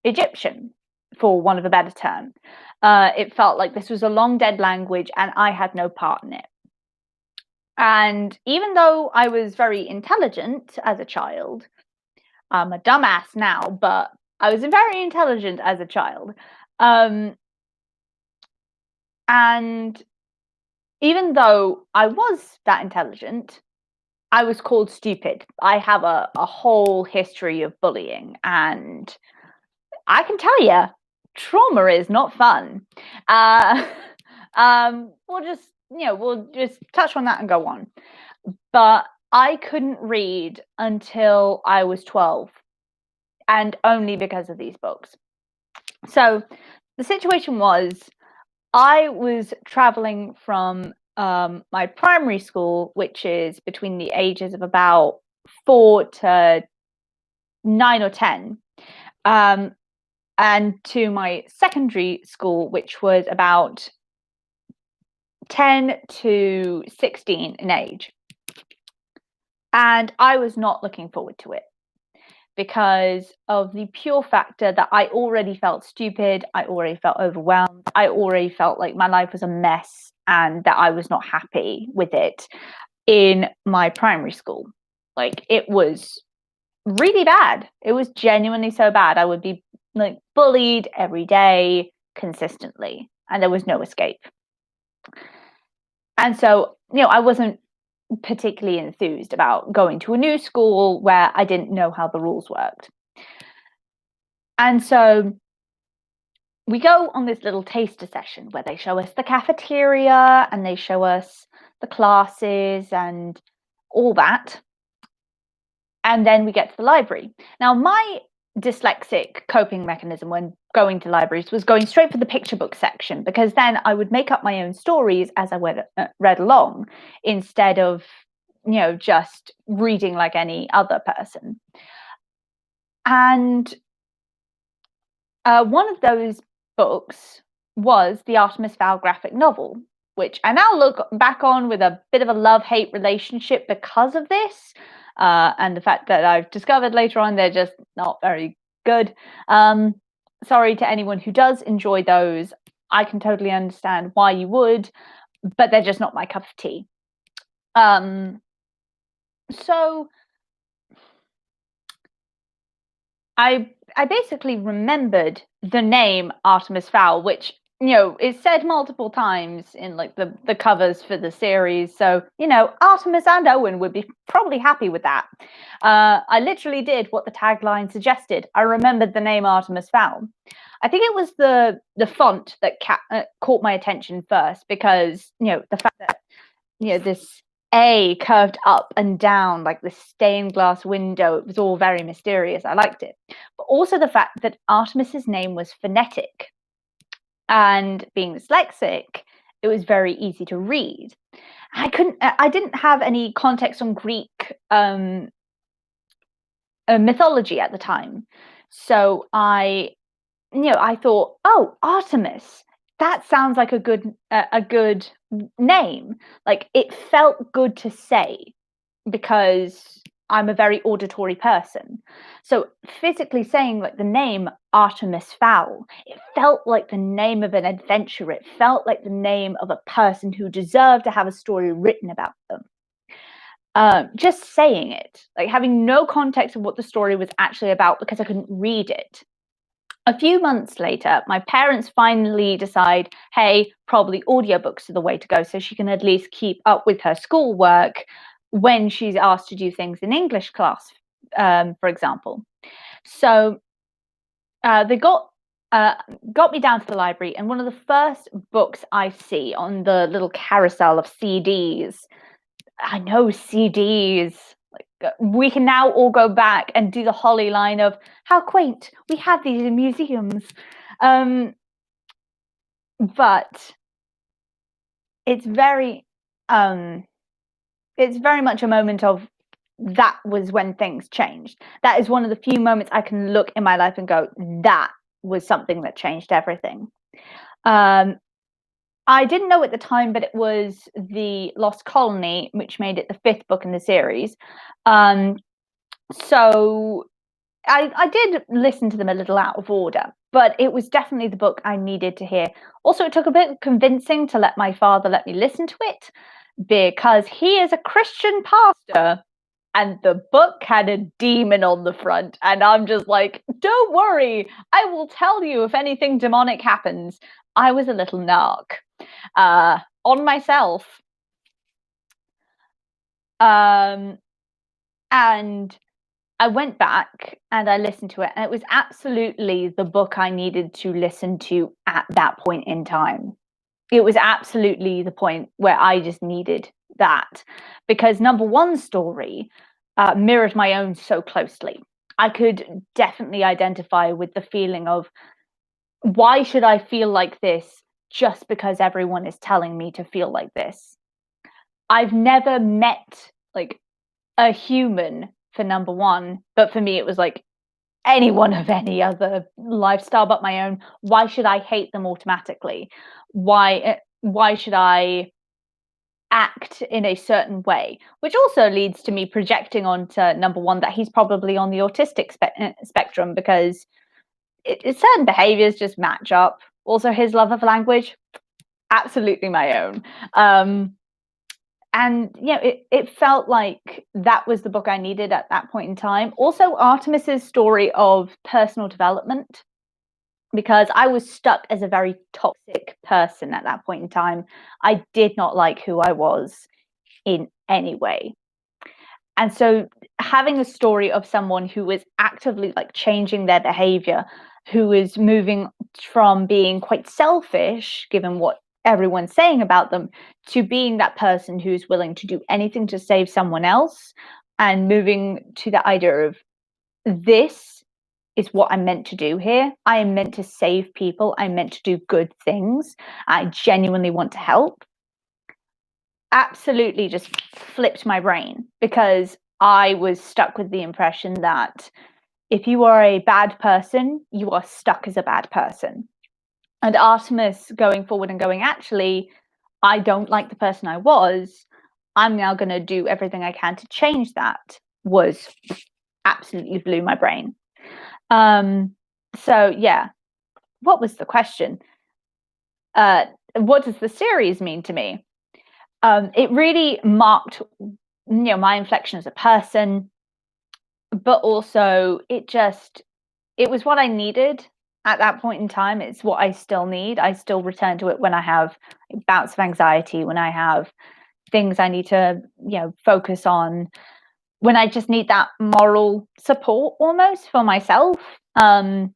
Egyptian, for want of a better term. It felt like this was a long dead language and I had no part in it. And even though I was very intelligent as a child, I'm a dumbass now, but I was very intelligent as a child. And even though I was that intelligent, I was called stupid. I have a whole history of bullying, and I can tell you, trauma is not fun. We'll just touch on that and go on. But I couldn't read until I was 12, and only because of these books. So the situation was, I was traveling from my primary school, which is between the ages of about 4 to 9 or 10, and to my secondary school, which was about 10 to 16 in age. And I was not looking forward to it, because of the pure factor that I already felt stupid, I already felt overwhelmed, I already felt like my life was a mess and that I was not happy with it in my primary school. It was really bad. It was genuinely so bad. I would be bullied every day consistently, and there was no escape. And so, I wasn't particularly enthused about going to a new school where I didn't know how the rules worked. And so we go on this little taster session where they show us the cafeteria and they show us the classes and all that. And then we get to the library. Now, my dyslexic coping mechanism when going to libraries was going straight for the picture book section, because then I would make up my own stories as I read along, instead of, just reading like any other person. And one of those books was the Artemis Fowl graphic novel, which I now look back on with a bit of a love-hate relationship because of this, and the fact that I've discovered later on they're just not very good. Sorry to anyone who does enjoy those. I can totally understand why you would, but they're just not my cup of tea. So I basically remembered the name Artemis Fowl, which, is said multiple times in like the covers for the series. So, Artemis and Eoin would be probably happy with that. I literally did what the tagline suggested. I remembered the name Artemis Fowl. I think it was the font that caught my attention first, because, the fact that, this A curved up and down like the stained glass window, it was all very mysterious. I liked it. But also the fact that Artemis's name was phonetic, and being dyslexic, it was very easy to read. I didn't have any context on Greek mythology at the time. So I thought, oh, Artemis, that sounds like a good name. Like, it felt good to say, because I'm a very auditory person. So physically saying like the name Artemis Fowl, it felt like the name of an adventurer. It felt like the name of a person who deserved to have a story written about them. Just saying it, like having no context of what the story was actually about, because I couldn't read it. A few months later, my parents finally decide, hey, probably audiobooks are the way to go, so she can at least keep up with her schoolwork when she's asked to do things in English class, for example. So they got me down to the library, and one of the first books I see on the little carousel of CDs, I know CDs, we can now all go back and do the Holly line of how quaint, we have these in museums. But it's very much a moment of, that was when things changed. That is one of the few moments I can look in my life and go, that was something that changed everything. I didn't know at the time, but it was the Lost Colony, which made it the 5th book in the series. So I did listen to them a little out of order, but it was definitely the book I needed to hear. Also, it took a bit of convincing to let my father let me listen to it, because he is a Christian pastor, and the book had a demon on the front, and I'm just like, don't worry, I will tell you if anything demonic happens. I was a little narc on myself. And I went back and I listened to it, and it was absolutely the book I needed to listen to at that point in time. It was absolutely the point where I just needed that, because number one's story mirrored my own so closely. I could definitely identify with the feeling of, why should I feel like this just because everyone is telling me to feel like this? I've never met like a human, for number one, but for me it was like anyone of any other lifestyle but my own. Why should I hate them automatically? Why should I act in a certain way? Which also leads to me projecting onto number one that he's probably on the autistic spectrum, because certain behaviors just match up. Also, his love of language, absolutely my own. And it felt like that was the book I needed at that point in time. Also, Artemis's story of personal development, because I was stuck as a very toxic person at that point in time. I did not like who I was in any way. And so having a story of someone who is actively like changing their behavior, who is moving from being quite selfish, given what everyone's saying about them, to being that person who's willing to do anything to save someone else, and moving to the idea of, this is what I'm meant to do here. I am meant to save people. I'm meant to do good things. I genuinely want to help. Absolutely just flipped my brain, because I was stuck with the impression that if you are a bad person, you are stuck as a bad person. And Artemis going forward and going, actually, I don't like the person I was. I'm now going to do everything I can to change that, was absolutely blew my brain. So yeah, what was the question? What does the series mean to me? It really marked, my inflection as a person, but also it was what I needed at that point in time. It's what I still need. I still return to it when I have bouts of anxiety, when I have things I need to, focus on, when I just need that moral support almost for myself. And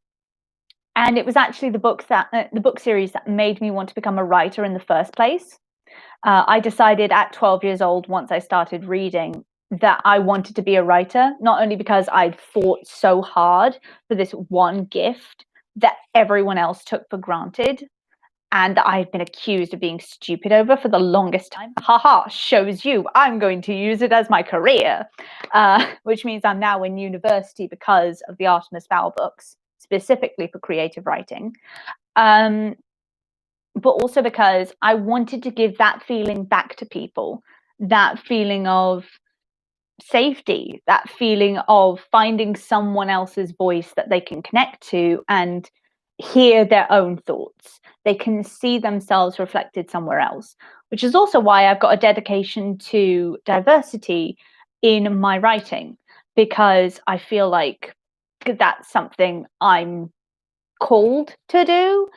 it was actually the book series that made me want to become a writer in the first place. I decided at 12 years old, once I started reading, that I wanted to be a writer, not only because I'd fought so hard for this one gift that everyone else took for granted, and I've been accused of being stupid over for the longest time. Haha, shows you. I'm going to use it as my career, which means I'm now in university because of the Artemis Fowl books, specifically for creative writing. But also because I wanted to give that feeling back to people, that feeling of safety, that feeling of finding someone else's voice that they can connect to and hear their own thoughts. They can see themselves reflected somewhere else, which is also why I've got a dedication to diversity in my writing, because I feel like that's something I'm called to do.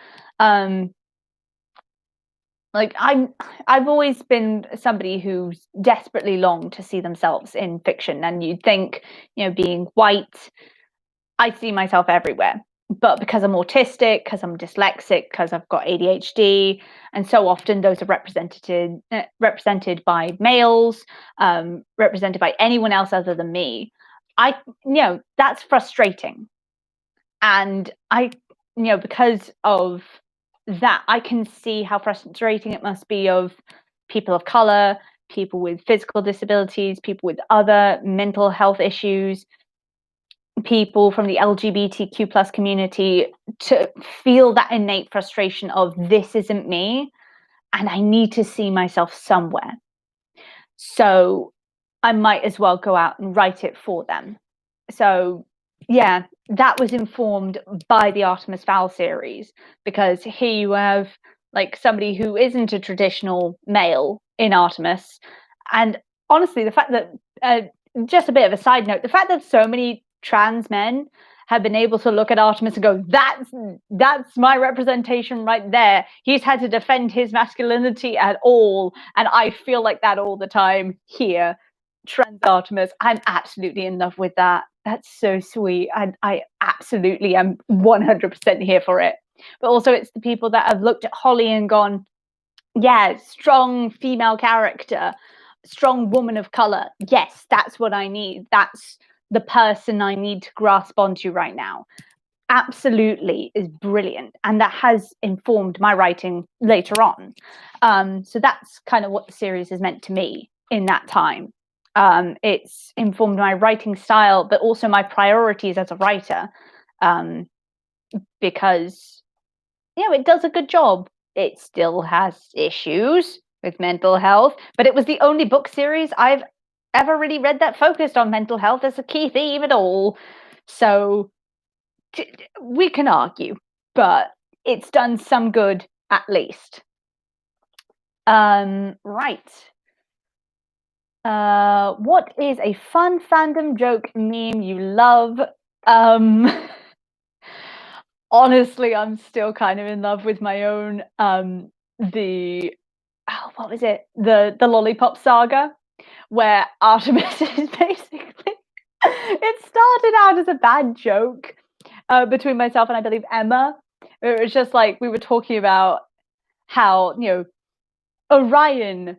I've always been somebody who's desperately longed to see themselves in fiction, and you'd think, being white, I see myself everywhere. But because I'm autistic, because I'm dyslexic, because I've got ADHD, and so often those are represented by males, represented by anyone else other than me. That's frustrating. And because of that, I can see how frustrating it must be of people of color, people with physical disabilities, people with other mental health issues, people from the LGBTQ plus community, to feel that innate frustration of, this isn't me and I need to see myself somewhere. So I might as well go out and write it for them. So yeah, that was informed by the Artemis Fowl series, because here you have like somebody who isn't a traditional male in Artemis. And honestly, the fact that, just a bit of a side note, the fact that so many trans men have been able to look at Artemis and go, that's my representation right there. He's had to defend his masculinity at all. And I feel like that all the time here. Trans Artemis, I'm absolutely in love with that. That's so sweet. I absolutely am 100% here for it. But also it's the people that have looked at Holly and gone, yeah, strong female character, strong woman of color. Yes, that's what I need. That's the person I need to grasp onto right now. Absolutely is brilliant. And that has informed my writing later on. So that's kind of what the series has meant to me in that time. It's informed my writing style, but also my priorities as a writer, because it does a good job. It still has issues with mental health, but it was the only book series I've ever really read that focused on mental health as a key theme at all. So we can argue, but it's done some good at least. Right. What is a fun fandom joke meme you love? Honestly, I'm still kind of in love with my own what was it? The Lollipop Saga. where Artemis is basically. It started out as a bad joke between myself and I believe Emma. It was just like we were talking about how Orion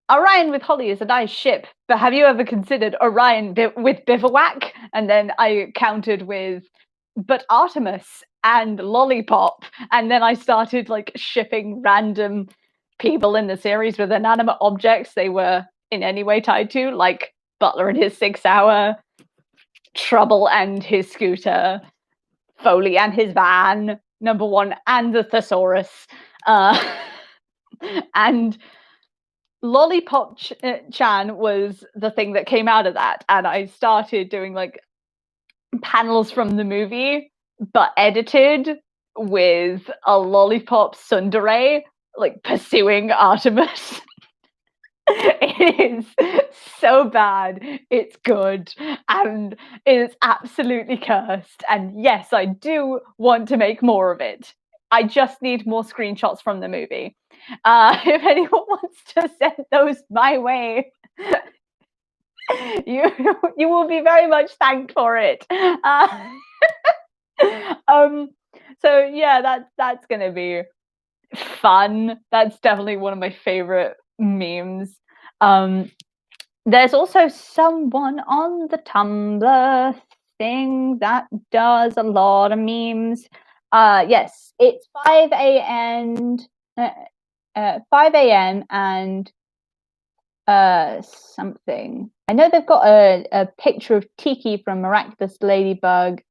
Orion with Holly is a nice ship, but have you ever considered Orion with Bivouac? And then I countered with, but Artemis and Lollipop, and then I started like shipping random people in the series with inanimate objects they were in any way tied to, like Butler and his 6-hour, Trouble and his scooter, Foley and his van, number one, and the thesaurus. And Lollipop Chan was the thing that came out of that, and I started doing like panels from the movie, but edited with a lollipop tsundere like pursuing Artemis. It is so bad, it's good, and it is absolutely cursed. And yes, I do want to make more of it. I just need more screenshots from the movie. If anyone wants to send those my way, you will be very much thanked for it. So yeah, that's gonna be fun. That's definitely one of my favorite memes. There's also someone on the Tumblr thing that does a lot of memes. Yes, it's 5 a.m. 5 a.m. and something. I know they've got a picture of Tiki from Miraculous Ladybug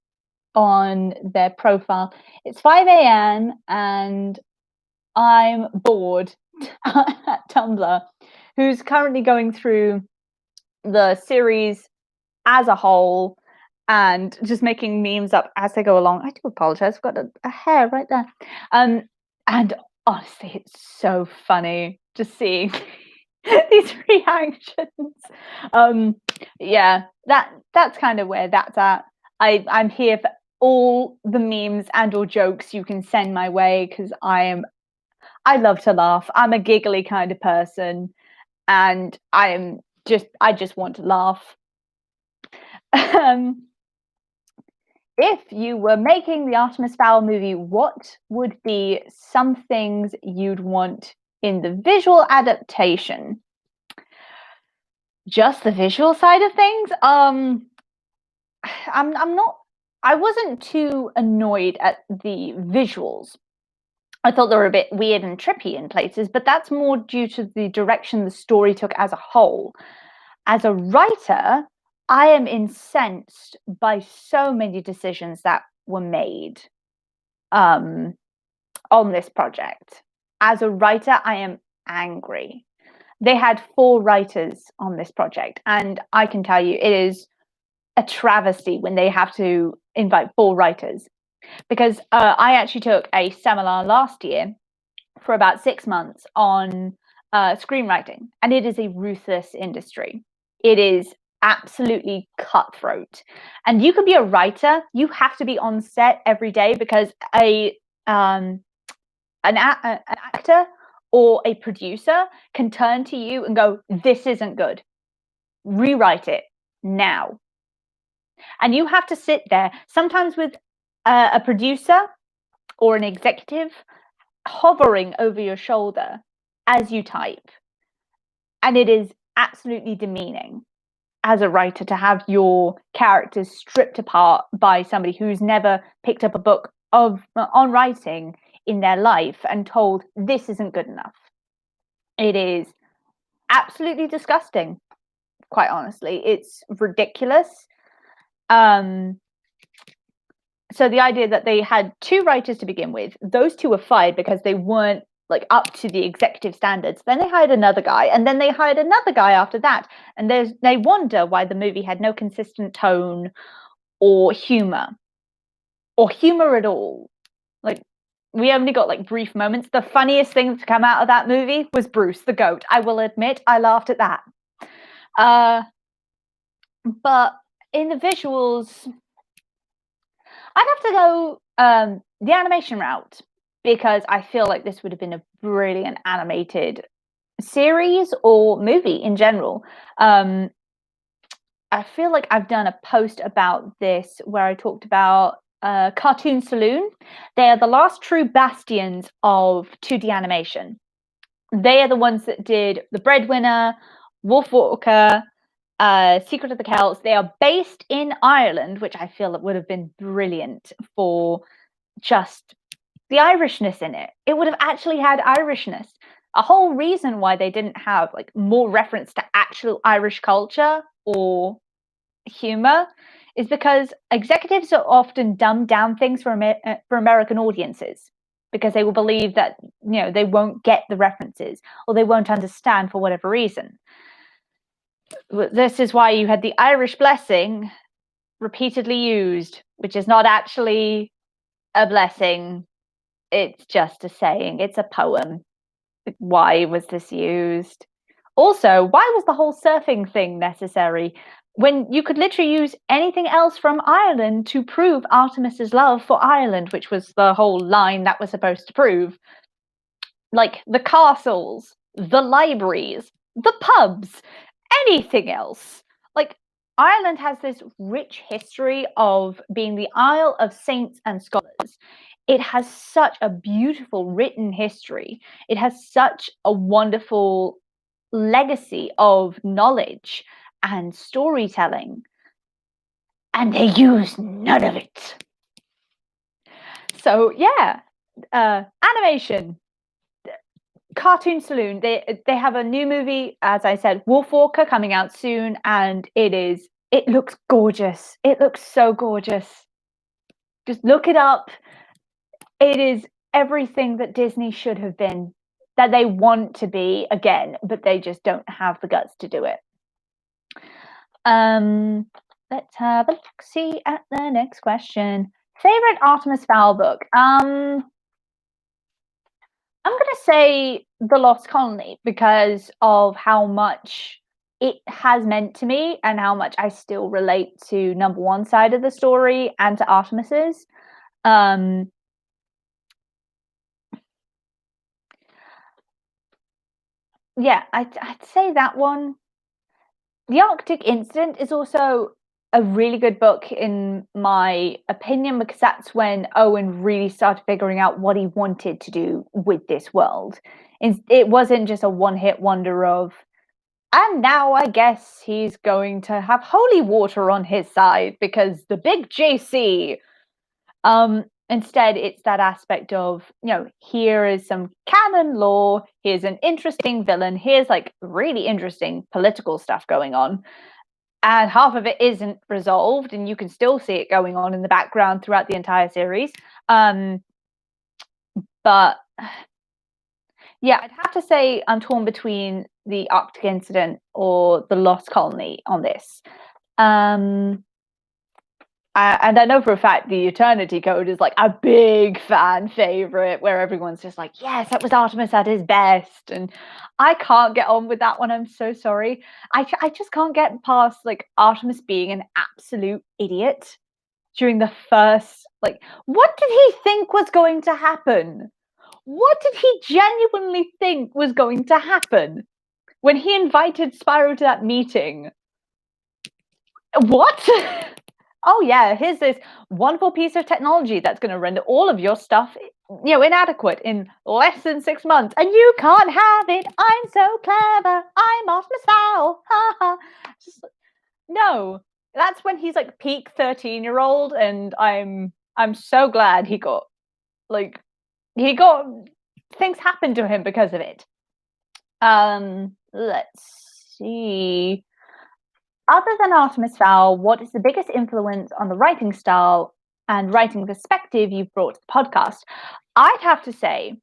on their profile. It's 5 a.m. and I'm bored at Tumblr, who's currently going through the series as a whole and just making memes up as they go along. I do apologize, I've got a hair right there. And honestly, it's so funny just seeing these reactions. Yeah, that's kind of where that's at. I'm here for all the memes and or jokes you can send my way, because I love to laugh. I'm a giggly kind of person, and I just want to laugh. If you were making the Artemis Fowl movie, what would be some things you'd want in the visual adaptation? Just the visual side of things? I wasn't too annoyed at the visuals. I thought they were a bit weird and trippy in places, but that's more due to the direction the story took as a whole. As a writer, I am incensed by so many decisions that were made on this project. As a writer, I am angry. They had 4 writers on this project, and I can tell you it is a travesty when they have to invite 4 writers. Because I actually took a seminar last year for about 6 months on screenwriting, and it is a ruthless industry. It is absolutely cutthroat, and you can be a writer. You have to be on set every day because an actor or a producer can turn to you and go, "This isn't good. Rewrite it now." And you have to sit there sometimes with a producer or an executive hovering over your shoulder as you type. And it is absolutely demeaning as a writer to have your characters stripped apart by somebody who's never picked up a book on writing in their life and told this isn't good enough. It is absolutely disgusting, quite honestly. It's ridiculous. So the idea that they had 2 writers to begin with, those 2 were fired because they weren't like up to the executive standards. Then they hired another guy, and then they hired another guy after that. And they wonder why the movie had no consistent tone or humor at all. Like, we only got like brief moments. The funniest thing to come out of that movie was Bruce the goat. I will admit, I laughed at that. But in the visuals, I'd have to go the animation route, because I feel like this would have been a brilliant animated series or movie in general. I feel like I've done a post about this where I talked about Cartoon Saloon. They are the last true bastions of 2D animation. They are the ones that did The Breadwinner, Wolf Walker, Secret of the Celts. They are based in Ireland, which I feel would have been brilliant for just the Irishness in it. It would have actually had Irishness. A whole reason why they didn't have like more reference to actual Irish culture or humor is because executives are often dumbed down things for American audiences because they will believe that they won't get the references or they won't understand for whatever reason. This is why you had the Irish blessing repeatedly used, which is not actually a blessing. It's just a saying. It's a poem. Why was this used? Also, why was the whole surfing thing necessary when you could literally use anything else from Ireland to prove Artemis's love for Ireland, which was the whole line that was supposed to prove? Like the castles, the libraries, the pubs, anything else. Like Ireland has this rich history of being the Isle of Saints and Scholars. It has such a beautiful written history. It has such a wonderful legacy of knowledge and storytelling. And they use none of it. So yeah, animation. Cartoon Saloon, they have a new movie, as I said, Wolf Walker, coming out soon, and it looks gorgeous. It looks so gorgeous. Just look it up. It is everything that Disney should have been, that they want to be again, but they just don't have the guts to do it. Let's have a look, see at the next question. Favorite Artemis Fowl book? I'm going to say The Lost Colony because of how much it has meant to me and how much I still relate to number one side of the story and to Artemis's. Yeah, I'd say that one. The Arctic Incident is also a really good book in my opinion because that's when Eoin really started figuring out what he wanted to do with this world. It wasn't just a one-hit wonder of, and now I guess he's going to have holy water on his side because the big JC. Instead, it's that aspect of, here is some canon lore, here's an interesting villain, here's like really interesting political stuff going on. And half of it isn't resolved, and you can still see it going on in the background throughout the entire series. But yeah, I'd have to say I'm torn between the Arctic Incident or the Lost Colony on this. And I know for a fact the Eternity Code is like a big fan favorite where everyone's just like, yes, that was Artemis at his best. And I can't get on with that one. I'm so sorry. I just can't get past like Artemis being an absolute idiot during the first, like, what did he think was going to happen? What did he genuinely think was going to happen when he invited Spyro to that meeting? What? Oh yeah, here's this wonderful piece of technology that's going to render all of your stuff, inadequate in less than 6 months, and you can't have it. I'm so clever. I'm Artemis Fowl. Ha ha. No, that's when he's like peak 13-year-old, and I'm so glad he got things happened to him because of it. Let's see. Other than Artemis Fowl, what is the biggest influence on the writing style and writing perspective you've brought to the podcast? I'd have to say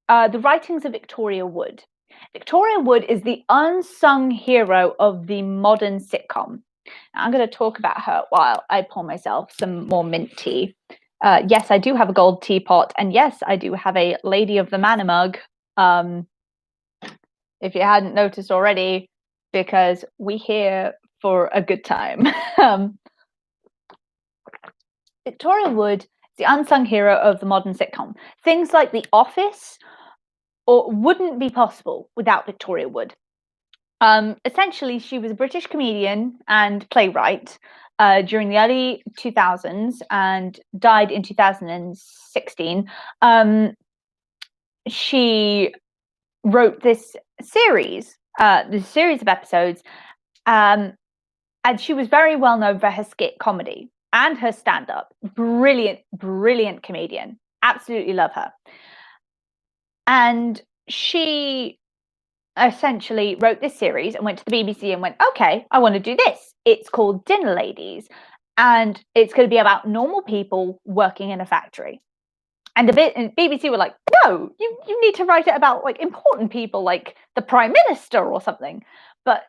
the writings of Victoria Wood. Victoria Wood is the unsung hero of the modern sitcom. Now, I'm going to talk about her while I pour myself some more mint tea. Yes, I do have a gold teapot, and yes, I do have a Lady of the Manor mug. If you hadn't noticed already, because we here for a good time. Victoria Wood is the unsung hero of the modern sitcom. Things like The Office or wouldn't be possible without Victoria Wood. Essentially, she was a British comedian and playwright during the early 2000s and died in 2016. She wrote this series of episodes, and she was very well known for her skit comedy and her stand-up. Brilliant comedian. Absolutely love her. And she essentially wrote this series and went to the BBC and went, okay, I want to do this. It's called Dinner Ladies, and it's going to be about normal people working in a factory. And BBC were like, no, you need to write it about like important people, like the Prime Minister or something. But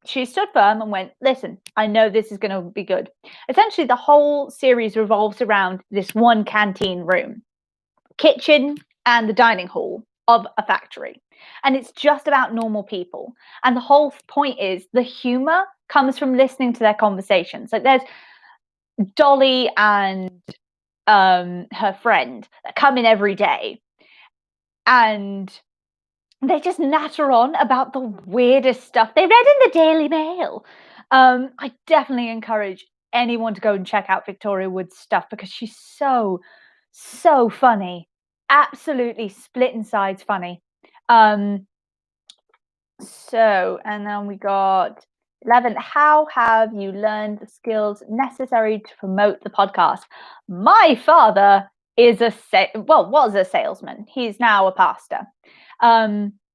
she stood firm and went, listen, I know this is going to be good. Essentially, the whole series revolves around this one canteen room, kitchen, and the dining hall of a factory. And it's just about normal people. And the whole point is the humor comes from listening to their conversations. Like there's Dolly and her friend that come in every day, and they just natter on about the weirdest stuff they read in the Daily Mail. I definitely encourage anyone to go and check out Victoria Wood's stuff because she's so funny. Absolutely split in sides funny. So, and then we got 11. How have you learned the skills necessary to promote the podcast? My father is was a salesman. He's now a pastor.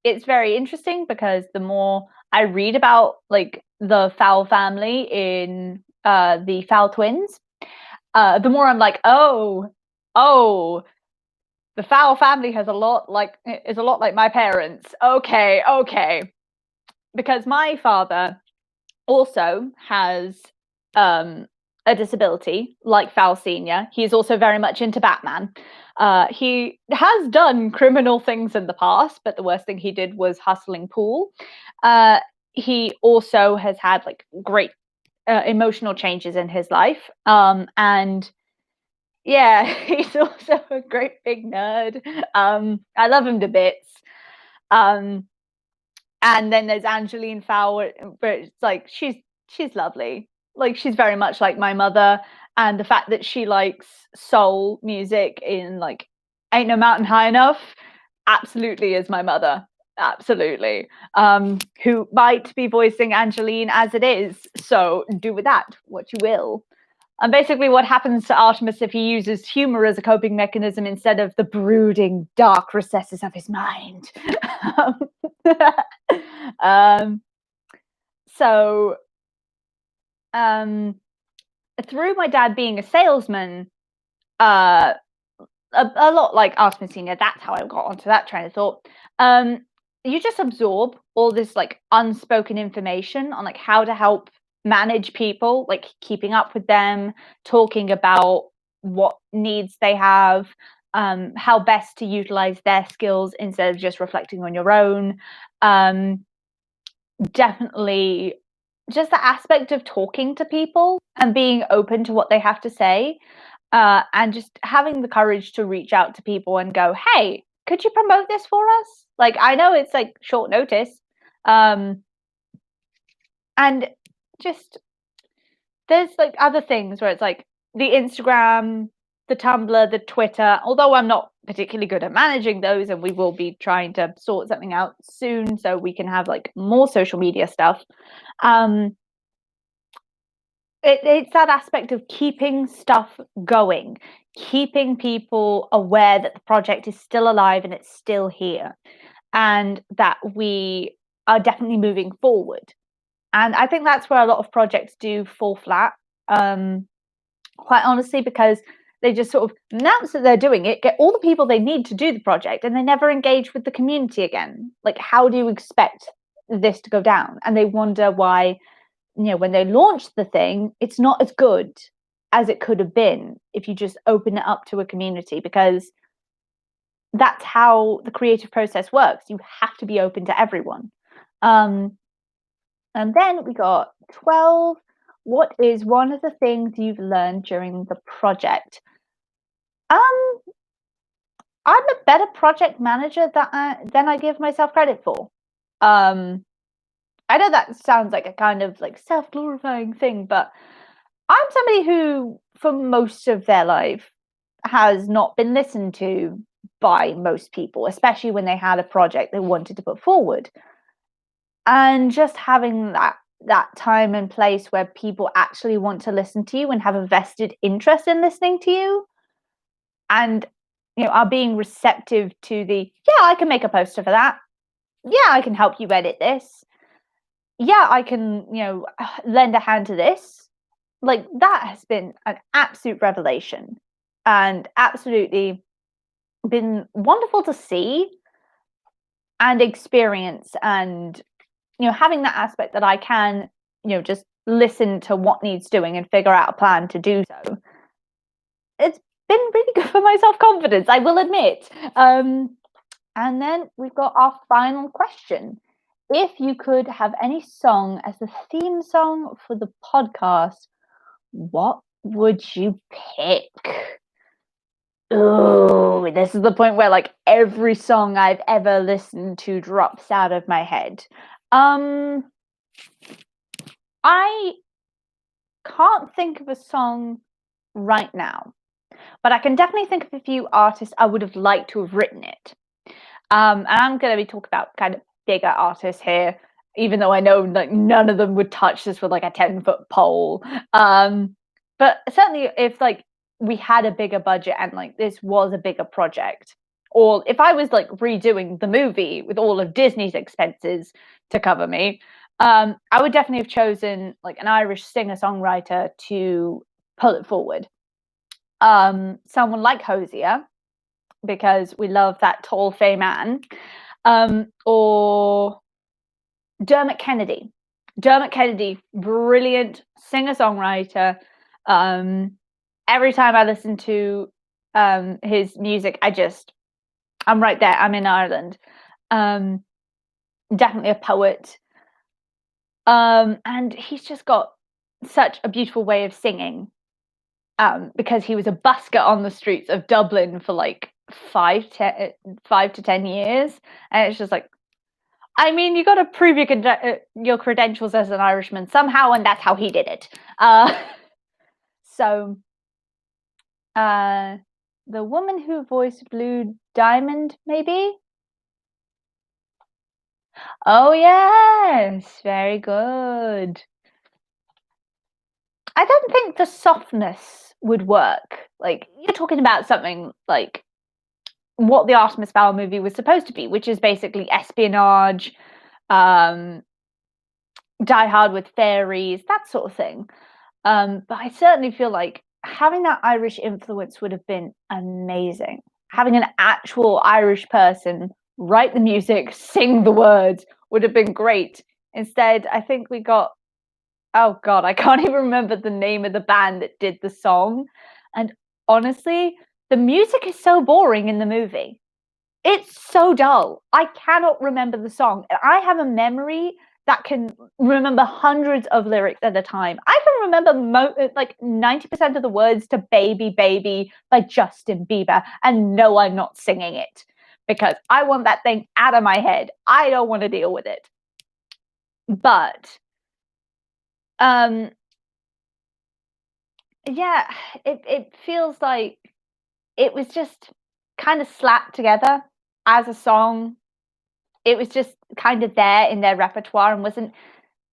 It's very interesting because the more I read about like the Fowl family in the Fowl twins, the more I'm like, oh, the Fowl family is a lot like my parents. Okay. Because my father also has a disability like Fowl Senior. He's also very much into Batman. He has done criminal things in the past, but the worst thing he did was hustling pool. He also has had like great emotional changes in his life. And yeah, he's also a great big nerd. I love him to bits. And then there's Angeline Fowler, but it's like she's lovely. Like she's very much like my mother, and the fact that she likes soul music in like Ain't No Mountain High Enough absolutely is my mother. Absolutely. Who might be voicing Angeline as it is. So do with that what you will. And basically what happens to Artemis if he uses humor as a coping mechanism instead of the brooding, dark recesses of his mind. So through my dad being a salesman, a lot like Artemis Senior, that's how I got onto that train of thought. You just absorb all this like unspoken information on like how to help manage people, like keeping up with them, talking about what needs they have, how best to utilize their skills instead of just reflecting on your own. Definitely just the aspect of talking to people and being open to what they have to say, and just having the courage to reach out to people and go, hey, could you promote this for us? Like, I know it's like short notice. And just there's like other things where it's like the Instagram, the Tumblr, the Twitter, although I'm not particularly good at managing those, and we will be trying to sort something out soon so we can have like more social media stuff. It's that aspect of keeping stuff going, keeping people aware that the project is still alive and it's still here, and that we are definitely moving forward. And I think that's where a lot of projects do fall flat, quite honestly, because they just sort of announce that they're doing it, get all the people they need to do the project, and they never engage with the community again. Like, how do you expect this to go down? And they wonder why, you know, when they launched the thing, it's not as good as it could have been if you just open it up to a community, because that's how the creative process works. You have to be open to everyone. And then we got 12. What is one of the things you've learned during the project? I'm a better project manager than I give myself credit for. I know that sounds like a kind of like self-glorifying thing, but I'm somebody who, for most of their life, has not been listened to by most people, especially when they had a project they wanted to put forward. And just having that time and place where people actually want to listen to you and have a vested interest in listening to you, and are being receptive to the, yeah, I can make a poster for that. Yeah, I can help you edit this. Yeah, I can, lend a hand to this. Like, that has been an absolute revelation and absolutely been wonderful to see and experience, and having that aspect that I can just listen to what needs doing and figure out a plan to do so. It's been really good for my self-confidence, I will admit. And then we've got our final question. If you could have any song as the theme song for the podcast, what would you pick? Oh, this is the point where like every song I've ever listened to drops out of my head. I can't think of a song right now, but I can definitely think of a few artists I would have liked to have written it. And I'm going to be talking about kind of bigger artists here, even though I know like none of them would touch this with like a 10-foot pole. But certainly if like we had a bigger budget and like this was a bigger project, or if I was like redoing the movie with all of Disney's expenses to cover me, I would definitely have chosen like an Irish singer-songwriter to pull it forward. Someone like Hosier, because we love that tall fey man, or Dermot Kennedy. Dermot Kennedy, brilliant singer-songwriter. Every time I listen to his music, I'm right there. I'm in Ireland. Definitely a poet. And he's just got such a beautiful way of singing. Because he was a busker on the streets of Dublin for like 5 to 10 years, and it's just like, I mean, you got to prove your credentials as an Irishman somehow, and that's how he did it. So, the woman who voiced Blue Diamond, maybe. Oh yes, very good. I don't think the softness would work. Like, you're talking about something like what the Artemis Fowl movie was supposed to be, which is basically espionage, Die Hard with fairies, that sort of thing. But I certainly feel like having that Irish influence would have been amazing. Having an actual Irish person write the music, sing the words would have been great. Instead, I think we got, oh God, I can't even remember the name of the band that did the song. And honestly, the music is so boring in the movie. It's so dull. I cannot remember the song. And I have a memory that can remember hundreds of lyrics at a time. I can remember like 90% of the words to Baby Baby by Justin Bieber. And no, I'm not singing it because I want that thing out of my head. I don't want to deal with it. But yeah, it feels like it was just kind of slapped together as a song. It was just kind of there in their repertoire and wasn't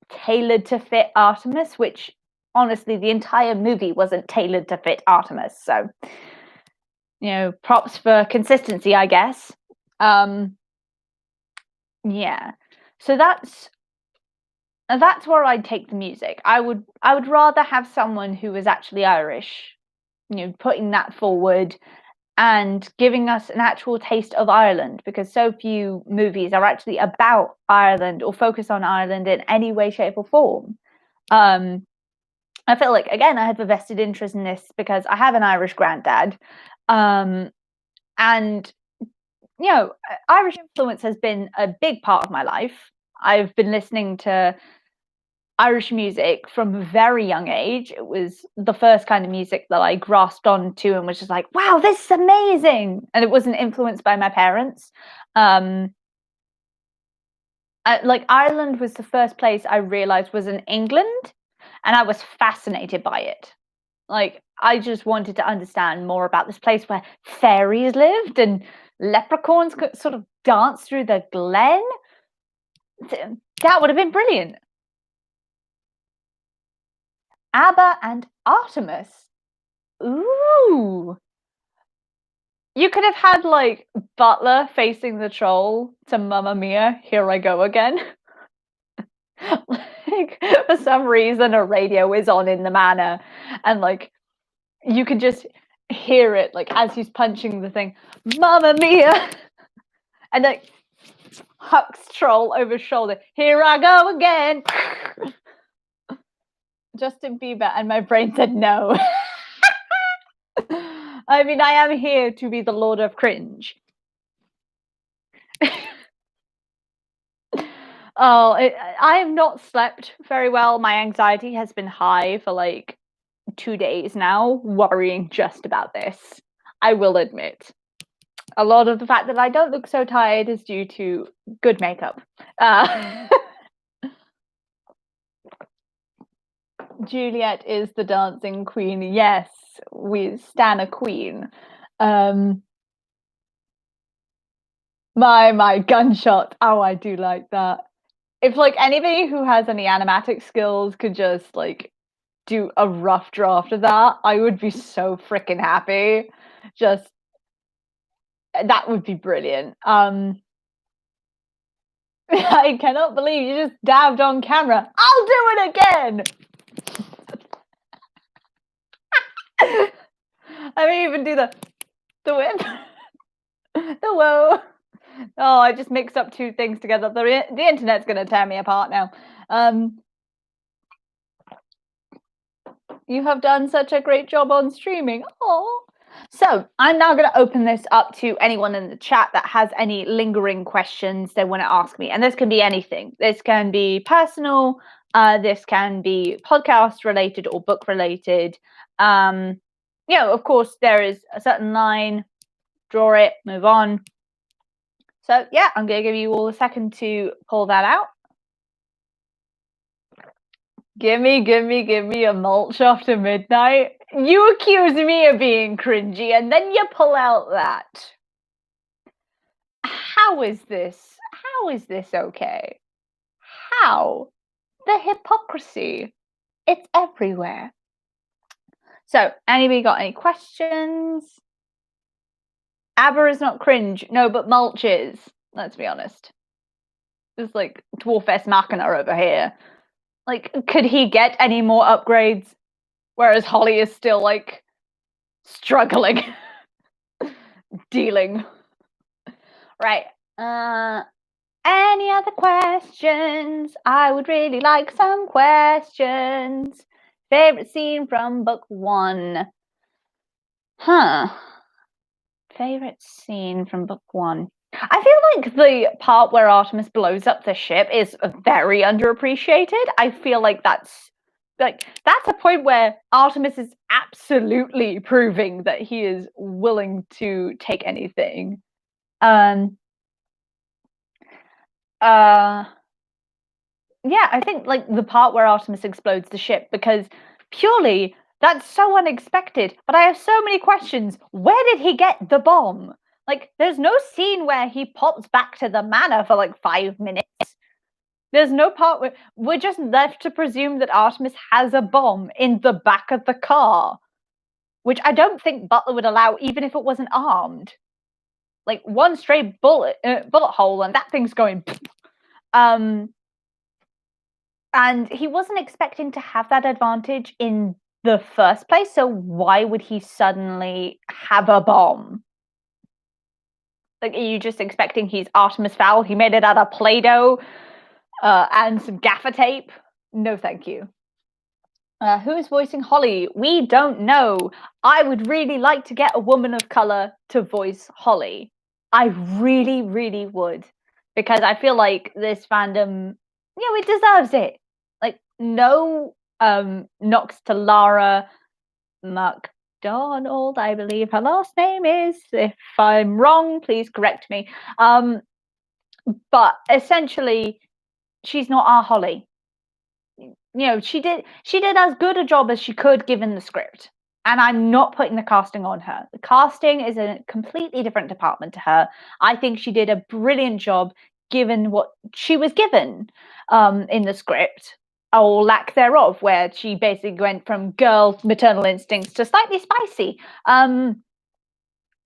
tailored to fit Artemis, which honestly the entire movie wasn't tailored to fit Artemis. So, props for consistency, I guess. Yeah. So that's where I'd take the music. I would rather have someone who was actually Irish, putting that forward and giving us an actual taste of Ireland, because so few movies are actually about Ireland or focus on Ireland in any way, shape, or form. I feel like, again, I have a vested interest in this because I have an Irish granddad. And, Irish influence has been a big part of my life. I've been listening to Irish music from a very young age. It was the first kind of music that I grasped onto and was just like, wow, this is amazing. And it wasn't influenced by my parents. Like Ireland was the first place I realized was in England, and I was fascinated by it. Like I just wanted to understand more about this place where fairies lived and leprechauns could sort of dance through the glen. That would have been brilliant. ABBA and Artemis. Ooh. You could have had like Butler facing the troll to Mamma Mia, Here I Go Again. Like for some reason a radio is on in the manor and like you could just hear it like as he's punching the thing, Mamma Mia, and like Huck's troll over his shoulder, Here I Go Again. Justin Bieber, and my brain said no. I mean, I am here to be the Lord of Cringe. I have not slept very well. My anxiety has been high for like 2 days now, worrying just about this. I will admit. A lot of the fact that I don't look so tired is due to good makeup. Juliet is the dancing queen. Yes, we stan a queen. My gunshot. Oh, I do like that. If like anybody who has any animatic skills could just like do a rough draft of that, I would be so freaking happy. Just that would be brilliant. I cannot believe you just dabbed on camera. I'll do it again. I may even do the whip. The whoa. Oh, I just mixed up two things together. The internet's going to tear me apart now. You have done such a great job on streaming. Oh. So I'm now going to open this up to anyone in the chat that has any lingering questions they want to ask me. And this can be anything. This can be personal. This can be podcast related or book related. You know, of course, there is a certain line. Draw it, move on. So yeah, I'm going to give you all a second to pull that out. Give me a mulch after midnight. You accuse me of being cringy and then you pull out that. How is this? How is this okay? How? The hypocrisy. It's everywhere. So, anybody got any questions? ABBA is not cringe. No, but mulch is. Let's be honest. It's like Dwarfess Machina over here. Like, could he get any more upgrades? Whereas Holly is still, like, struggling. Dealing. Right. Any other questions? I would really like some questions. Favorite scene from book 1? Huh. Favorite scene from book 1? I feel like the part where Artemis blows up the ship is very underappreciated. I feel like that's a point where Artemis is absolutely proving that he is willing to take anything. Yeah, I think like the part where Artemis explodes the ship, because purely that's so unexpected. But I have so many questions. Where did he get the bomb? Like, there's no scene where he pops back to the manor for like 5 minutes. There's no part where we're just left to presume that Artemis has a bomb in the back of the car, which I don't think Butler would allow, even if it wasn't armed. Like one stray bullet hole, and that thing's going. And he wasn't expecting to have that advantage in the first place, so why would he suddenly have a bomb? Like, are you just expecting he's Artemis Fowl? He made it out of Play-Doh and some gaffer tape? No, thank you. Who is voicing Holly? We don't know. I would really like to get a woman of color to voice Holly. I really, really would. Because I feel like this fandom, it deserves it. Like, no knocks to Lara McDonald, I believe her last name is. If I'm wrong, please correct me. But essentially, she's not our Holly. She did as good a job as she could given the script. And I'm not putting the casting on her. The casting is a completely different department to her. I think she did a brilliant job given what she was given in the script, or lack thereof, where she basically went from girl maternal instincts to slightly spicy.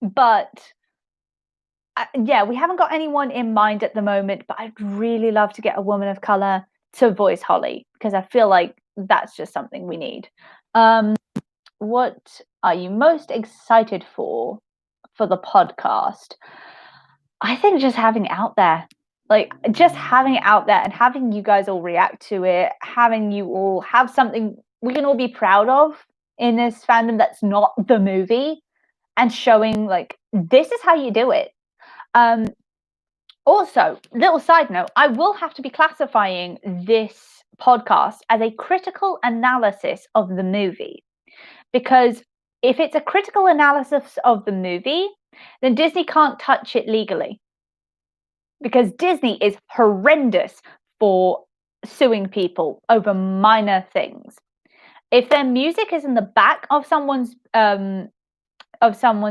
But yeah, we haven't got anyone in mind at the moment, but I'd really love to get a woman of color to voice Holly, because I feel like that's just something we need. What are you most excited for the podcast? I think just having it out there. Like, just having it out there and having you guys all react to it, having you all have something we can all be proud of in this fandom that's not the movie, and showing like this is how you do it. Also, little side note, I will have to be classifying this podcast as a critical analysis of the movie, because if it's a critical analysis of the movie, then Disney can't touch it legally, because Disney is horrendous for suing people over minor things. If their music is in the back of someone's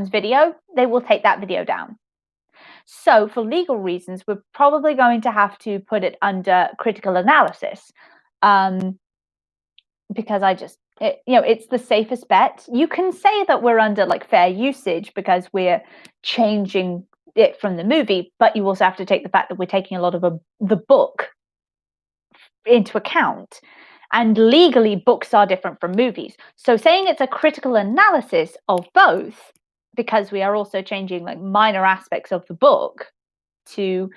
video, they will take that video down. So for legal reasons, we're probably going to have to put it under critical analysis, because it's the safest bet. You can say that we're under like fair usage because we're changing it from the movie, but you also have to take the fact that we're taking a lot of the book into account. And legally, books are different from movies. So saying it's a critical analysis of both, because we are also changing like minor aspects of the book to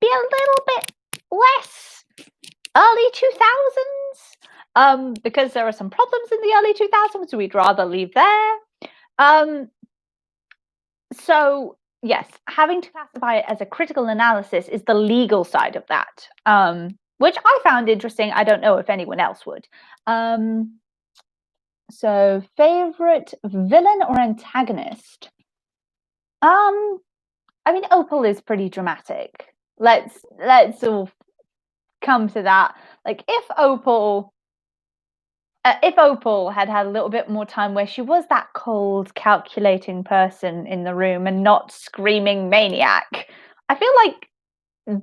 be a little bit less early 2000s, because there are some problems in the early 2000s we'd rather leave there. So yes, having to classify it as a critical analysis is the legal side of that, which I found interesting. I don't know if anyone else would. So favorite villain or antagonist? I mean, Opal is pretty dramatic. Let's all come to that. Like, if Opal had a little bit more time where she was that cold, calculating person in the room and not screaming maniac, I feel like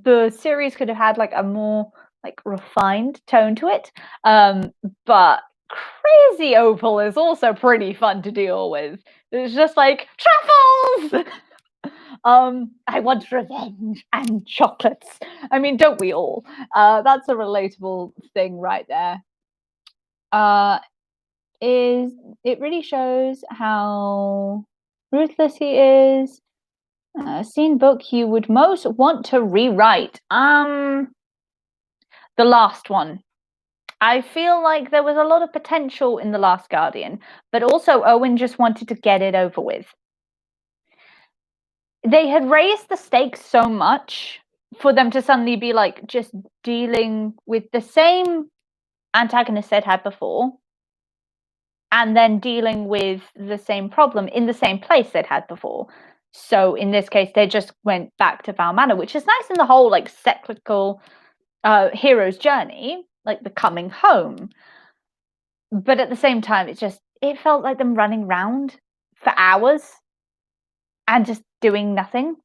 the series could have had like a more like refined tone to it. But crazy Opal is also pretty fun to deal with. It's just like, truffles! I want revenge and chocolates. I mean, don't we all? That's a relatable thing right there. It really shows how ruthless he is. Scene book you would most want to rewrite. The last one. I feel like there was a lot of potential in The Last Guardian, but also Eoin just wanted to get it over with. They had raised the stakes so much for them to suddenly be like just dealing with the same antagonist they'd had before, and then dealing with the same problem in the same place they'd had before. So in this case, they just went back to Fowl Manor, which is nice in the whole like cyclical hero's journey, like the coming home. But at the same time, it felt like them running around for hours and just doing nothing.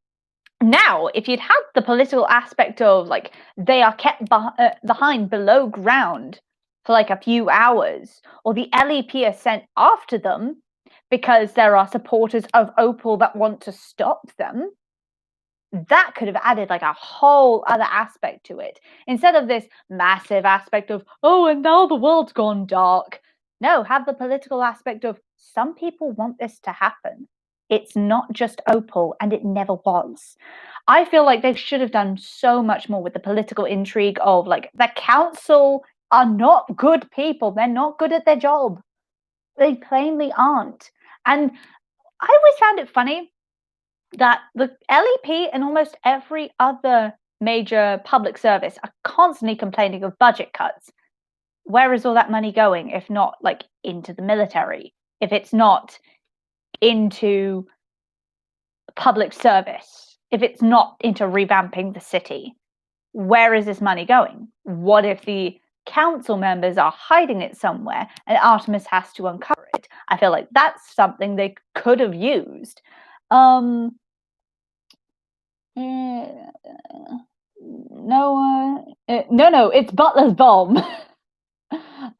Now, if you'd had the political aspect of like they are kept behind below ground for like a few hours, or the LEP are sent after them because there are supporters of Opal that want to stop them, that could have added like a whole other aspect to it, instead of this massive aspect of, oh, and now the world's gone dark. No, have the political aspect of, some people want this to happen. It's not just Opal, and it never was. I feel like they should have done so much more with the political intrigue of like, the council are not good people. They're not good at their job. They plainly aren't. And I always found it funny that the LEP and almost every other major public service are constantly complaining of budget cuts. where is all that money going if not like into the military, if it's not into public service, if it's not into revamping the city? Where is this money going? What if the council members are hiding it somewhere and Artemis has to uncover it? I feel like that's something they could have used. No, it's Butler's bomb.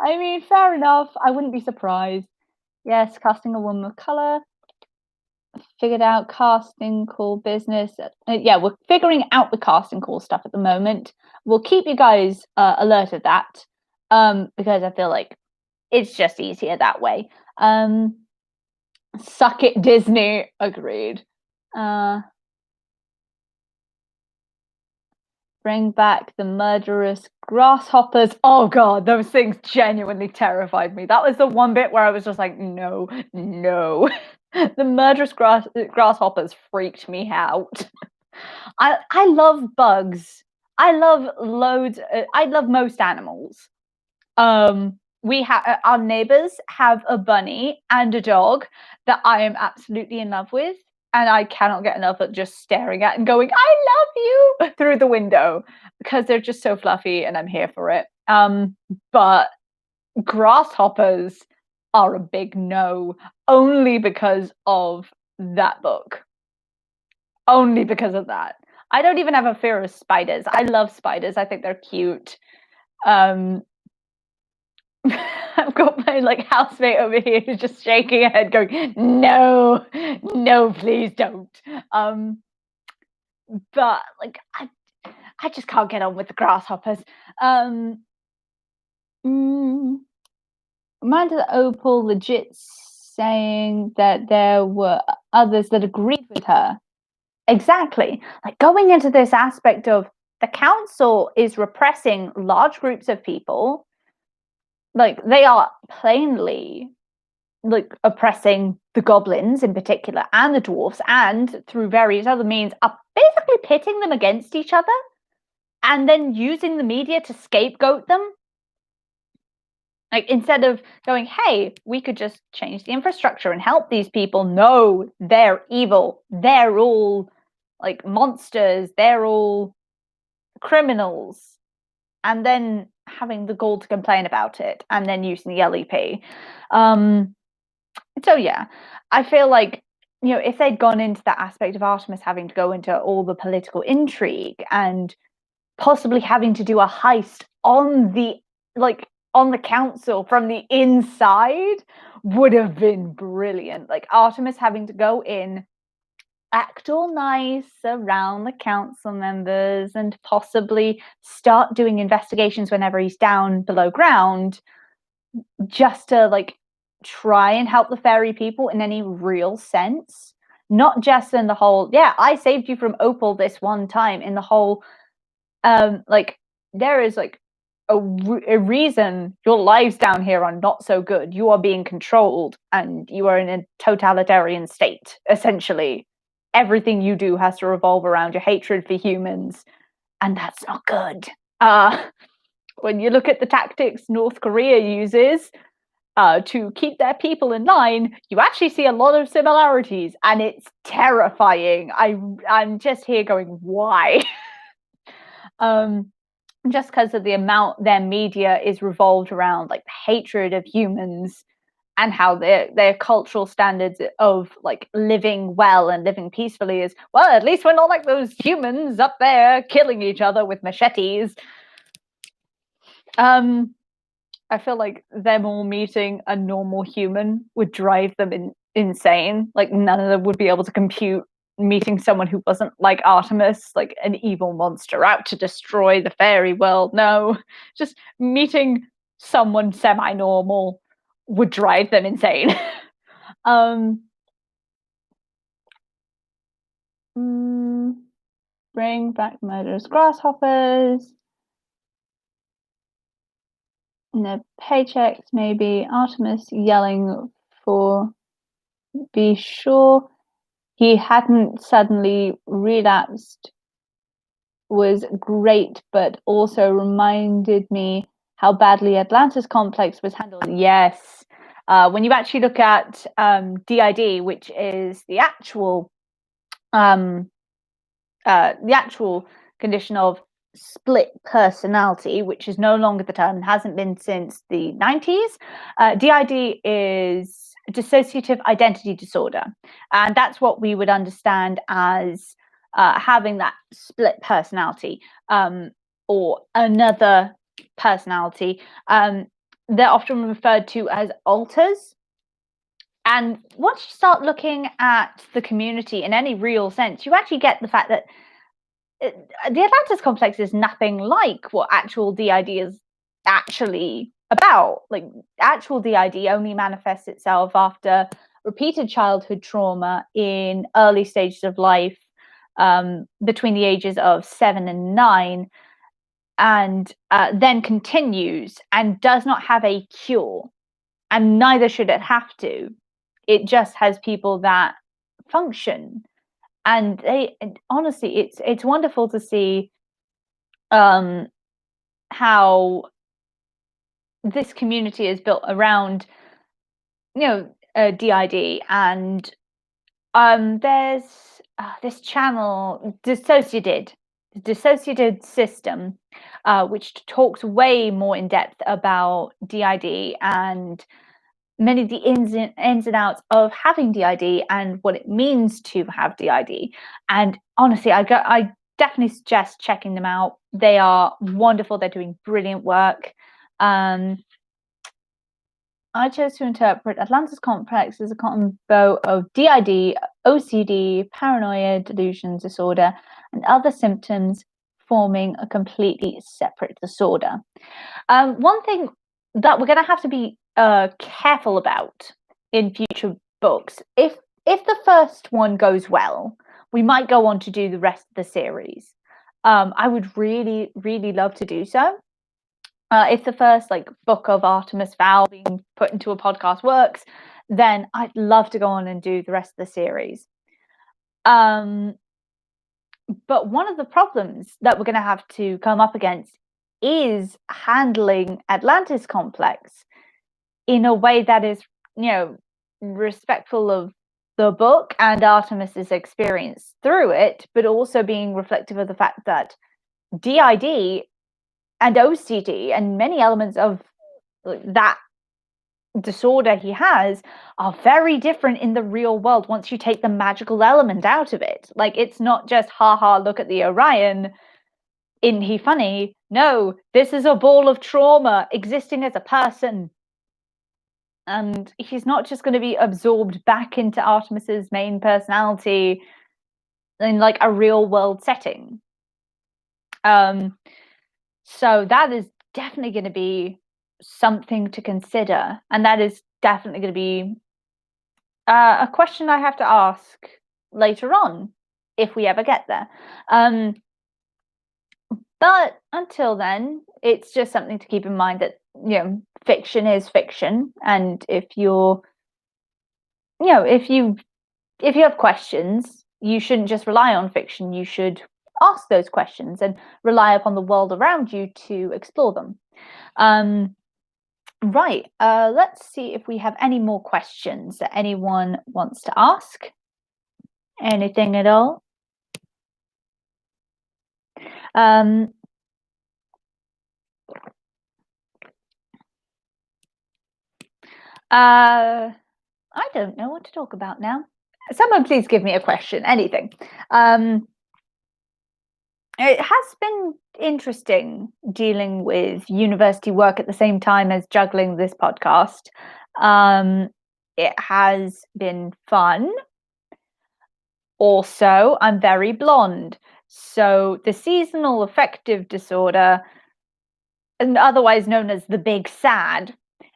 I mean, fair enough. I wouldn't be surprised. Yes, casting a woman of color. Figured out casting call business. Yeah, we're figuring out the casting call stuff at the moment. We'll keep you guys alerted that, because I feel like it's just easier that way. Suck it, Disney. Agreed. Bring back the murderous grasshoppers. Oh god, those things genuinely terrified me. That was the one bit where I was just like, no. The murderous grasshoppers freaked me out. I love bugs. I love loads. I love most animals. We have our neighbors have a bunny and a dog that I am absolutely in love with, and I cannot get enough of just staring at and going, "I love you" through the window because they're just so fluffy, and I'm here for it. But grasshoppers are a big no, only because of that book. Only because of that. I don't even have a fear of spiders. I love spiders. I think they're cute. I've got my like housemate over here who's just shaking her head, going, "No, please don't." But like, I just can't get on with the grasshoppers. Amanda Opal legit saying that there were others that agreed with her. Exactly. Like going into this aspect of the council is repressing large groups of people. Like they are plainly like oppressing the goblins in particular and the dwarfs, and through various other means are basically pitting them against each other and then using the media to scapegoat them. Like instead of going, hey, we could just change the infrastructure and help these people. No, they're evil. They're all like monsters. They're all criminals. And then having the gall to complain about it and then using the LEP. So yeah, I feel like, you know, if they'd gone into that aspect of Artemis having to go into all the political intrigue and possibly having to do a heist on the council from the inside would have been brilliant. Like Artemis having to go in, act all nice around the council members and possibly start doing investigations whenever he's down below ground, just to like try and help the fairy people in any real sense, not just in the whole, yeah, I saved you from Opal this one time, in the whole like there is like a reason your lives down here are not so good. You are being controlled and you are in a totalitarian state, essentially. Everything you do has to revolve around your hatred for humans, and that's not good. When you look at the tactics North Korea uses to keep their people in line, you actually see a lot of similarities, and it's terrifying. I'm just here going, why? Just because of the amount their media is revolved around like hatred of humans and how their cultural standards of like living well and living peacefully is, well, at least we're not like those humans up there killing each other with machetes. I feel like them all meeting a normal human would drive them insane. Like none of them would be able to compute meeting someone who wasn't like Artemis, like an evil monster out to destroy the fairy world. No, just meeting someone semi-normal would drive them insane. Bring back murderous grasshoppers. No paychecks, maybe. Artemis yelling for be sure he hadn't suddenly relapsed was great, but also reminded me how badly Atlantis complex was handled. Yes. When you actually look at DID, which is the actual condition of split personality, which is no longer the term and hasn't been since the 90s. DID is dissociative identity disorder, and that's what we would understand as having that split personality, or another personality. They're often referred to as alters. And once you start looking at the community in any real sense, you actually get the fact that the Atlantis complex is nothing like what actual DID is actually about. Like, actual DID only manifests itself after repeated childhood trauma in early stages of life, between the ages of 7 and 9, and then continues and does not have a cure, and neither should it have to. It just has people that function, and honestly, it's wonderful to see how this community is built around, DID. And there's this channel, Dissociated System, which talks way more in depth about DID and many of the ins and outs of having DID and what it means to have DID. And honestly, I definitely suggest checking them out. They are wonderful. They're doing brilliant work. I chose to interpret Atlantis complex as a combo of DID, OCD, paranoia, delusion disorder, and other symptoms, forming a completely separate disorder. One thing that we're going to have to be careful about in future books, if the first one goes well, we might go on to do the rest of the series. I would really, really love to do so. If the first book of Artemis Fowl being put into a podcast works, then I'd love to go on and do the rest of the series. But one of the problems that we're going to have to come up against is handling Atlantis complex in a way that is, respectful of the book and Artemis's experience through it, but also being reflective of the fact that DID and OCD and many elements of that disorder he has are very different in the real world once you take the magical element out of it. Like, it's not just, haha, look at the Orion, isn't he funny? No, this is a ball of trauma existing as a person. And he's not just going to be absorbed back into Artemis's main personality in a real world setting. So that is definitely going to be something to consider. And that is definitely going to be a question I have to ask later on, if we ever get there. But until then, it's just something to keep in mind that, fiction is fiction. And if you have questions, you shouldn't just rely on fiction. You should ask those questions and rely upon the world around you to explore them. Right. Let's see if we have any more questions that anyone wants to ask. Anything at all? I don't know what to talk about now. Someone please give me a question, anything. It has been interesting dealing with university work at the same time as juggling this podcast. It has been fun. Also, I'm very blonde. So the seasonal affective disorder, and otherwise known as the big sad,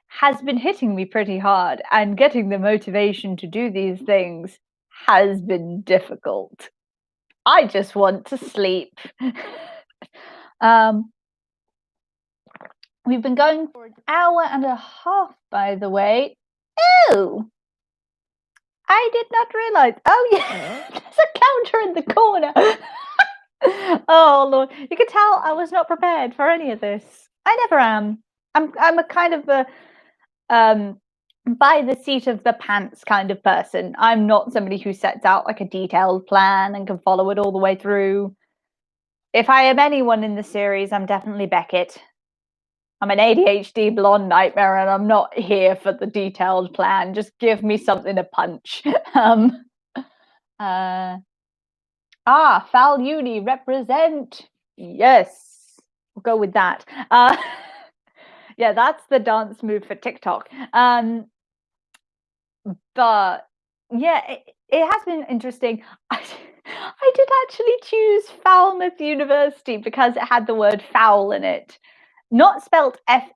has been hitting me pretty hard, and getting the motivation to do these things has been difficult. I just want to sleep. We've been going for an hour and a half, by the way. Oh, I did not realize. Oh, yeah, there's a counter in the corner. Oh, Lord. You can tell I was not prepared for any of this. I never am. I'm a kind of a by the seat of the pants kind of person. I'm not somebody who sets out like a detailed plan and can follow it all the way through. If I am anyone in the series, I'm definitely Beckett. I'm an ADHD blonde nightmare, and I'm not here for the detailed plan. Just give me something to punch. Foul Uni, represent. Yes, we'll go with that. Yeah, that's the dance move for TikTok. But yeah, it has been interesting. I did actually choose Falmouth University because it had the word foul in it. Not spelled not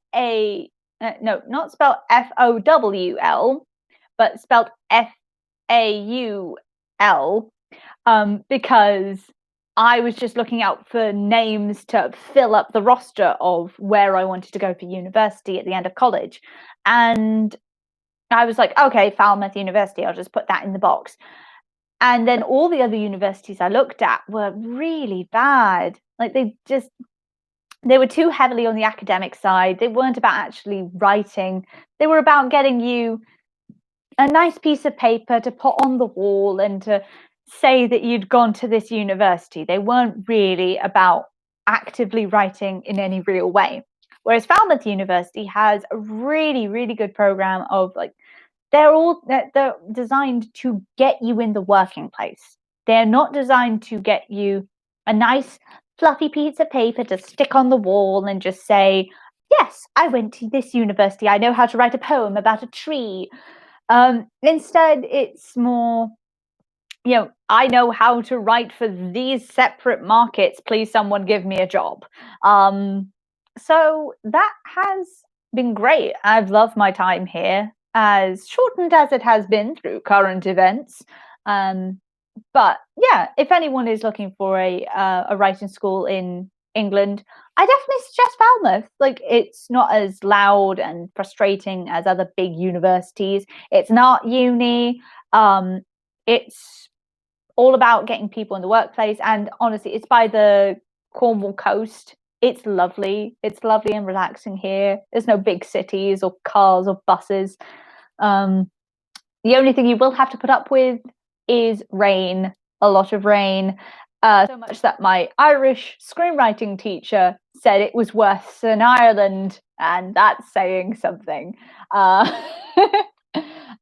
spelled FOWL, but spelled FAUL, because I was just looking out for names to fill up the roster of where I wanted to go for university at the end of college. And I was like, okay, Falmouth University, I'll just put that in the box. And then all the other universities I looked at were really bad. Like they were too heavily on the academic side. They weren't about actually writing. They were about getting you a nice piece of paper to put on the wall and to say that you'd gone to this university. They weren't really about actively writing in any real way. Whereas Falmouth University has a really, really good program of like, they're designed to get you in the working place. They're not designed to get you a nice fluffy piece of paper to stick on the wall and just say, yes, I went to this university. I know how to write a poem about a tree. Instead, it's more, I know how to write for these separate markets. Please, someone give me a job. So that has been great. I've loved my time here, as shortened as it has been through current events. But yeah, if anyone is looking for a writing school in England, I definitely suggest Falmouth. Like, it's not as loud and frustrating as other big universities. It's an art uni. It's all about getting people in the workplace, and honestly, it's by the Cornwall coast. It's lovely. It's lovely and relaxing here. There's no big cities or cars or buses. The only thing you will have to put up with is rain, a lot of rain. So much that my Irish screenwriting teacher said it was worse than Ireland, and that's saying something. I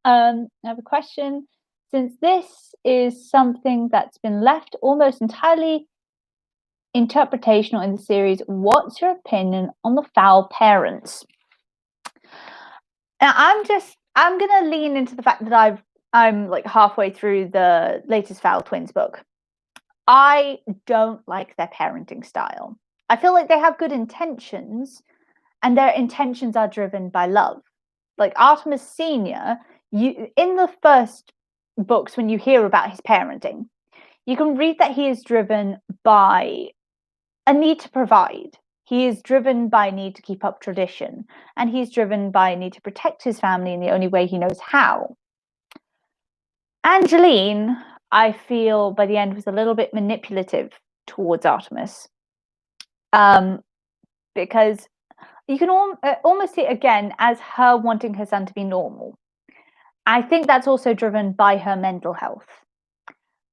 have a question. Since this is something that's been left almost entirely interpretational in the series, what's your opinion on the foul parents? Now, I'm gonna lean into the fact that I'm like halfway through the latest Fowl Twins book. I don't like their parenting style. I feel like they have good intentions, and their intentions are driven by love. Like Artemis Senior, in the first books, when you hear about his parenting, you can read that he is driven by a need to provide. He is driven by a need to keep up tradition, and he's driven by a need to protect his family in the only way he knows how. Angeline, I feel by the end, was a little bit manipulative towards Artemis, because you can almost see it again as her wanting her son to be normal. I think that's also driven by her mental health,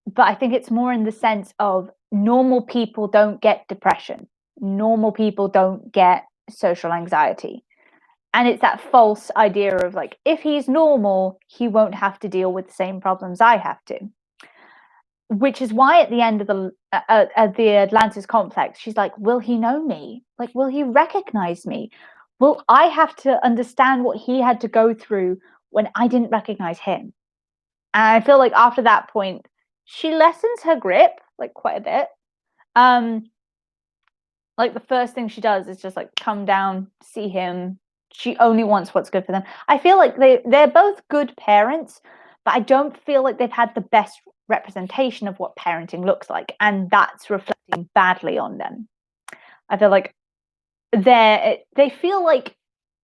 but I think it's more in the sense of normal people don't get depression. Normal people don't get social anxiety. And it's that false idea of like, if he's normal, he won't have to deal with the same problems I have to. Which is why at the end of the Atlantis complex, she's like, will he know me? Like, will he recognize me? Will I have to understand what he had to go through when I didn't recognize him? And I feel like after that point, she lessens her grip, like, quite a bit. Like, the first thing she does is just like come down, see him. She only wants what's good for them. I feel like they're both good parents, but I don't feel like they've had the best representation of what parenting looks like, and that's reflecting badly on them. I feel like they feel like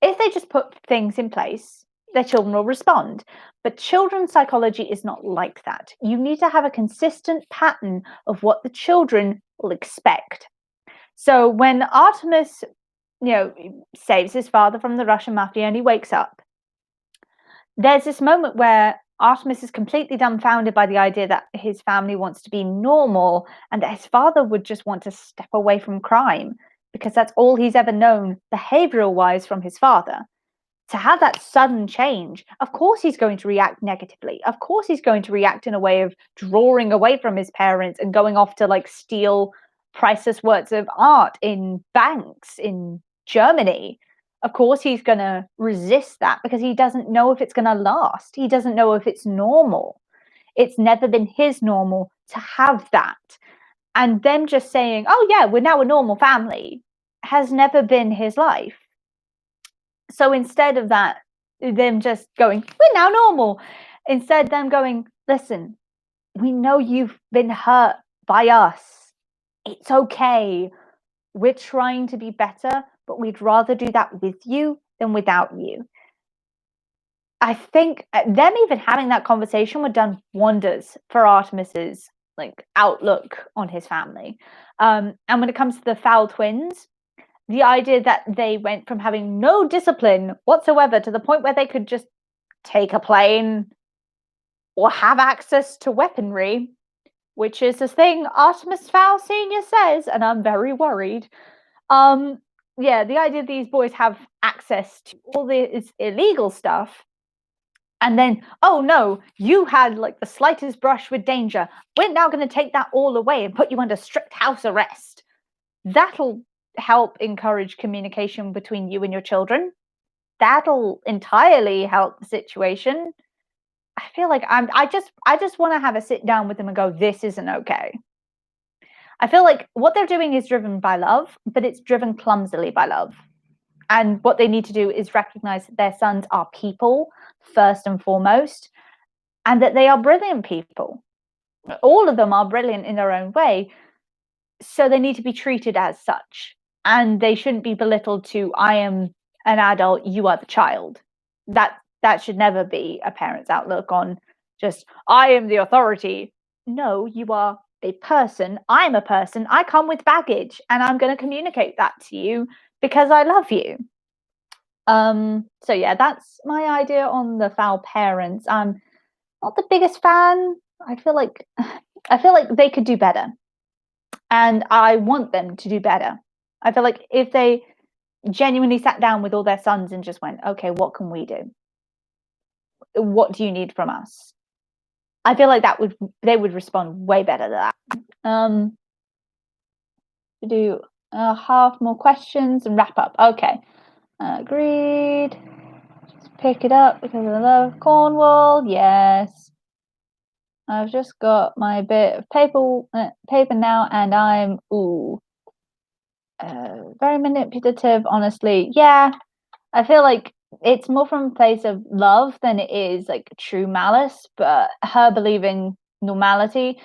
if they just put things in place, their children will respond. But children's psychology is not like that. You need to have a consistent pattern of what the children will expect. So when Artemis saves his father from the Russian mafia, and he wakes up. There's this moment where Artemis is completely dumbfounded by the idea that his family wants to be normal and that his father would just want to step away from crime because that's all he's ever known behavioral wise from his father. To have that sudden change, of course he's going to react negatively. Of course he's going to react in a way of drawing away from his parents and going off to like steal priceless works of art in banks in Germany. Of course he's going to resist that because he doesn't know if it's going to last. He doesn't know if it's normal. It's never been his normal to have that. And them just saying, oh yeah, we're now a normal family, has never been his life. So instead of that, them just going, we're now normal. Instead, them going, listen, we know you've been hurt by us. It's okay. We're trying to be better, but we'd rather do that with you than without you. I think them even having that conversation would done wonders for Artemis's like outlook on his family. And when it comes to the Fowl twins, the idea that they went from having no discipline whatsoever to the point where they could just take a plane or have access to weaponry, which is a thing Artemis Fowl Sr. says, and I'm very worried. Yeah, the idea these boys have access to all this illegal stuff, and then, oh no, you had like the slightest brush with danger. We're now going to take that all away and put you under strict house arrest. That'll help encourage communication between you and your children. That'll entirely help the situation. I feel like I just want to have a sit down with them and go, this isn't okay. I feel like what they're doing is driven by love, but it's driven clumsily by love. And what they need to do is recognize that their sons are people first and foremost, and that they are brilliant people. All of them are brilliant in their own way. So they need to be treated as such. And they shouldn't be belittled to, I am an adult, you are the child. That should never be a parent's outlook on just, I am the authority. No, you are a person. I'm a person. I come with baggage, and I'm going to communicate that to you because I love you. So yeah, that's my idea on the Fowl parents. I'm not the biggest fan. I feel like they could do better, and I want them to do better. I feel like if they genuinely sat down with all their sons and just went, okay, what can we do? What do you need from us? I feel like they would respond way better to that. To do half more questions and wrap up. Okay, agreed. Just pick it up because I love Cornwall. Yes, I've just got my bit of paper now, and I'm very manipulative. Honestly, yeah, I feel like it's more from a place of love than it is like true malice. But her believing normality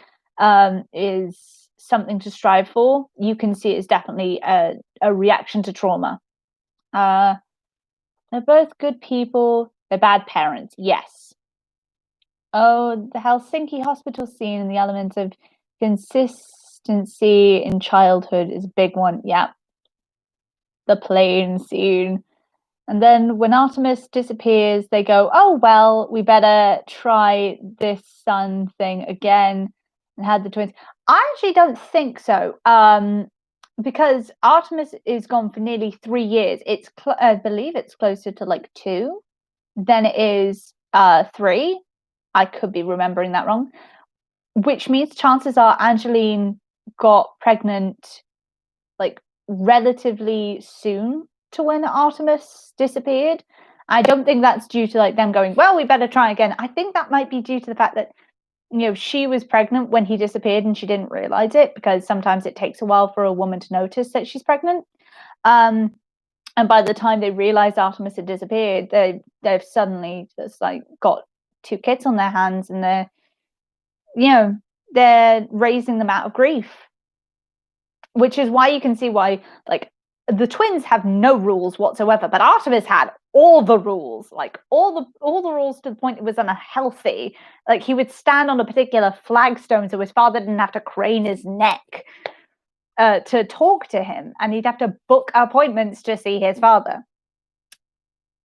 is something to strive for. You can see it's definitely a reaction to trauma. They're both good people. They're bad parents. Yes. Oh, the Helsinki hospital scene and the element of consistency in childhood is a big one. Yeah. The plane scene. And then when Artemis disappears, they go, oh, well, we better try this son thing again and had the twins. I actually don't think so. Because Artemis is gone for nearly 3 years. I believe it's closer to like 2 than it is 3. I could be remembering that wrong. Which means chances are Angeline got pregnant like relatively soon to when Artemis disappeared. I don't think that's due to like them going, well, we better try again. I think that might be due to the fact that she was pregnant when he disappeared and she didn't realize it, because sometimes it takes a while for a woman to notice that she's pregnant. And by the time they realized Artemis had disappeared, they've suddenly just like got 2 kids on their hands, and they're raising them out of grief. Which is why you can see why, like, the twins have no rules whatsoever, but Artemis had all the rules, like all the rules to the point it was unhealthy. Like, he would stand on a particular flagstone so his father didn't have to crane his neck. to talk to him, and he'd have to book appointments to see his father.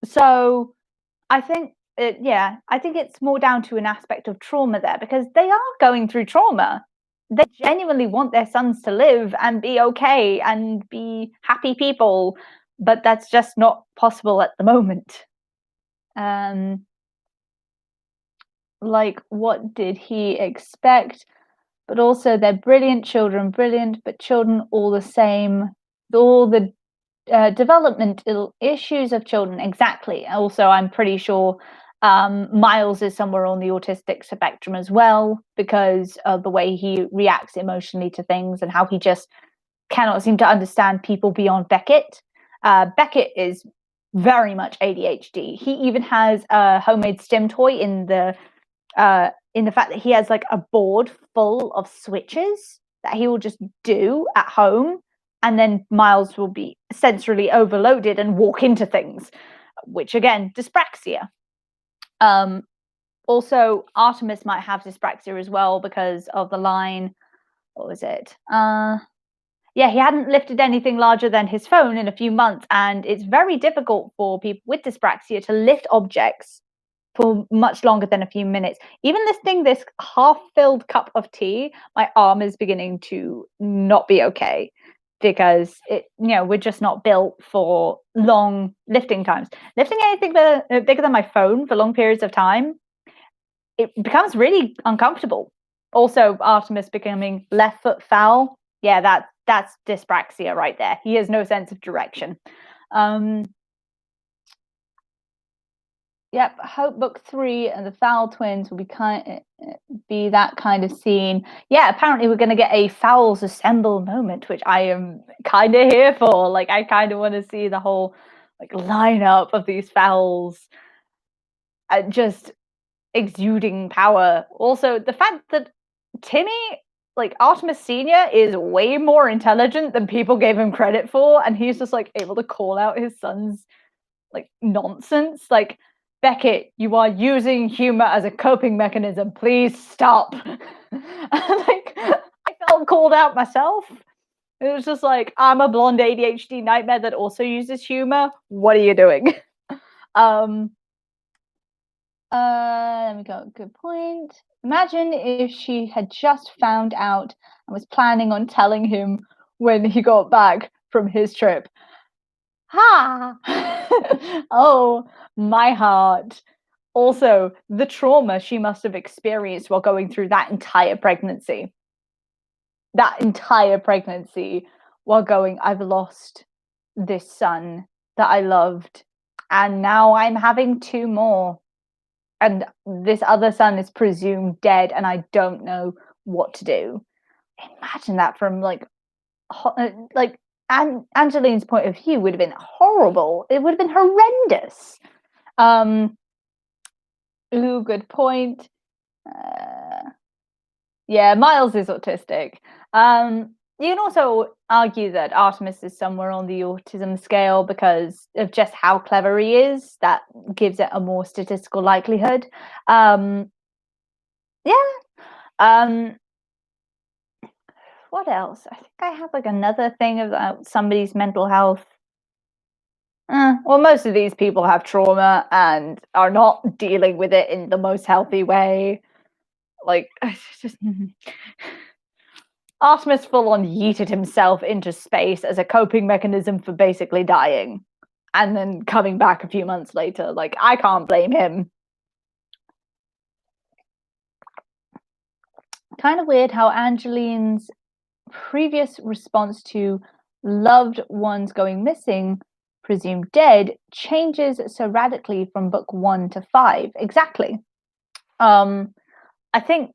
So I think, I think it's more down to an aspect of trauma there, because they are going through trauma. They genuinely want their sons to live and be okay and be happy people, but that's just not possible at the moment. Like, what did he expect? But also, they're brilliant children, brilliant, but children all the same. All the developmental issues of children, exactly. Also, I'm pretty sure Miles is somewhere on the autistic spectrum as well, because of the way he reacts emotionally to things and how he just cannot seem to understand people beyond Beckett. Beckett is very much ADHD. He even has a homemade stim toy in the fact that he has like a board full of switches that he will just do at home, and then Miles will be sensorily overloaded and walk into things, which again, dyspraxia. Also, Artemis might have dyspraxia as well because of the line. What was it? Yeah, he hadn't lifted anything larger than his phone in a few months, and it's very difficult for people with dyspraxia to lift objects for much longer than a few minutes. Even this half-filled cup of tea, my arm is beginning to not be okay, because we're just not built for long lifting times. Lifting anything bigger than my phone for long periods of time, it becomes really uncomfortable. Also, Artemis becoming left foot foul. Yeah, that's dyspraxia right there. He has no sense of direction. Yep, Hope Book 3 and the Fowl twins will be that kind of scene. Yeah, apparently we're going to get a Fowls Assemble moment, which I am kind of here for. Like, I kind of want to see the whole like lineup of these fowls just exuding power. Also, the fact that Timmy, like Artemis Senior, is way more intelligent than people gave him credit for, and he's just like able to call out his son's like nonsense. Like, Beckett, you are using humor as a coping mechanism. Please stop. Like, I felt called out myself. It was just like, I'm a blonde ADHD nightmare that also uses humor. What are you doing? Let me go. Good point. Imagine if she had just found out and was planning on telling him when he got back from his trip. Ha! Oh, my heart. Also, the trauma she must have experienced while going through that entire pregnancy. While going, I've lost this son that I loved, and now I'm having two more. And this other son is presumed dead, and I don't know what to do. Imagine that from Angeline's point of view would have been horrible. It would have been horrendous. Ooh, good point. Yeah, Miles is autistic. You can also argue that Artemis is somewhere on the autism scale because of just how clever he is. That gives it a more statistical likelihood. What else? I think I have like another thing about somebody's mental health. Well, most of these people have trauma and are not dealing with it in the most healthy way. Like, just Artemis full-on yeeted himself into space as a coping mechanism for basically dying, and then coming back a few months later. Like, I can't blame him. Kind of weird how Angeline's previous response to loved ones going missing, presumed dead, changes so radically from book 1 to 5. Exactly. I think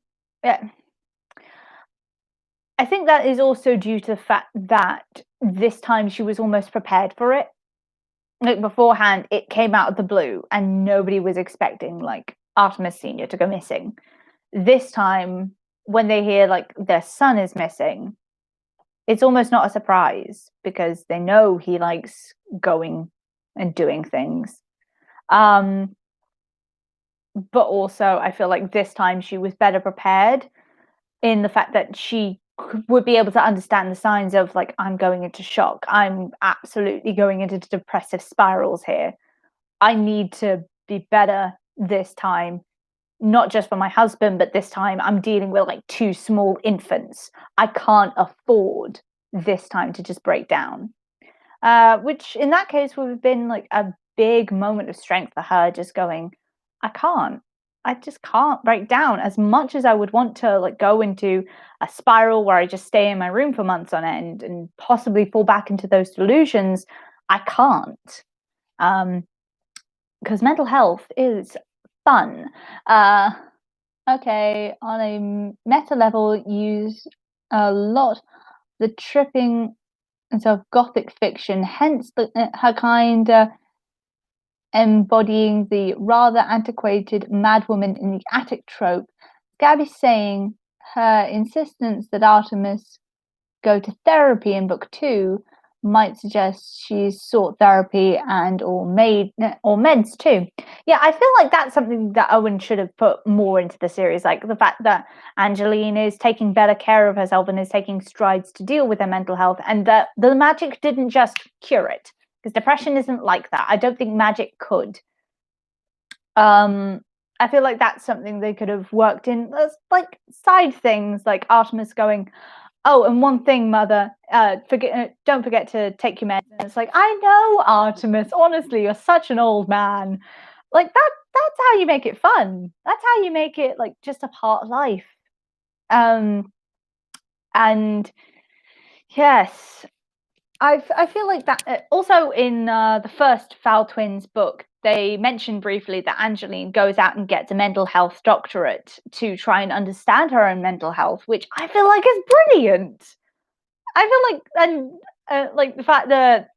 that is also due to the fact that this time she was almost prepared for it. Like, beforehand, it came out of the blue and nobody was expecting like Artemis Senior to go missing. This time, when they hear like their son is missing, it's almost not a surprise because they know he likes going and doing things. But also, I feel like this time she was better prepared in the fact that she would be able to understand the signs of, like, I'm going into shock. I'm absolutely going into depressive spirals here. I need to be better this time, not just for my husband, but this time I'm dealing with like two small infants. I can't afford this time to just break down. Which in that case would have been like a big moment of strength for her, just going, I can't. I just can't break down as much as I would want to like go into a spiral where I just stay in my room for months on end and possibly fall back into those delusions. I can't. Because mental health is fun. Okay, on a meta level, use a lot the tripping of gothic fiction, hence her kind embodying the rather antiquated madwoman in the attic trope. Gabby saying her insistence that Artemis go to therapy in book 2 might suggest she's sought therapy and or meds too. Yeah, I feel like that's something that Owen should have put more into the series, like the fact that Angeline is taking better care of herself and is taking strides to deal with her mental health, and that the magic didn't just cure it, because depression isn't like that. I don't think magic could. I feel like that's something they could have worked in as like side things, like Artemis going, oh, and one thing, mother, don't forget to take your meds. And it's like, I know, Artemis, honestly, you're such an old man. Like that's how you make it fun. That's how you make it like just a part of life. And yes, I feel like that also in the first Fowl Twins book, they mentioned briefly that Angeline goes out and gets a mental health doctorate to try and understand her own mental health, which I feel like is brilliant. I feel like, and like the fact that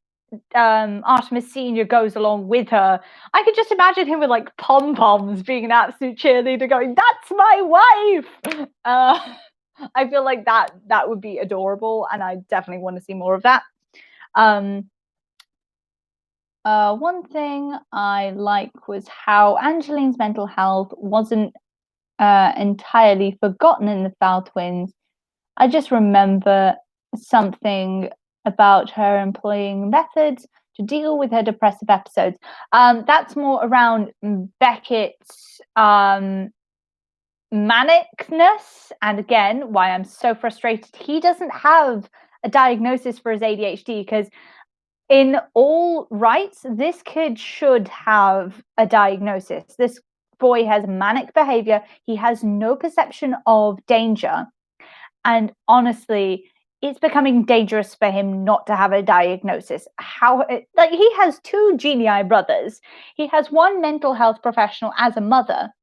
Artemis Senior goes along with her, I could just imagine him with like pom poms, being an absolute cheerleader, going, "That's my wife." I feel like that would be adorable, and I definitely want to see more of that. One thing I like was how Angeline's mental health wasn't entirely forgotten in the Fowl Twins. I just remember something about her employing methods to deal with her depressive episodes. That's more around Beckett's manicness, and again, why I'm so frustrated. He doesn't have a diagnosis for his ADHD, because in all rights, this kid should have a diagnosis. This boy has manic behavior. He has no perception of danger. And honestly, it's becoming dangerous for him not to have a diagnosis. Like, he has 2 genii brothers. He has one mental health professional as a mother.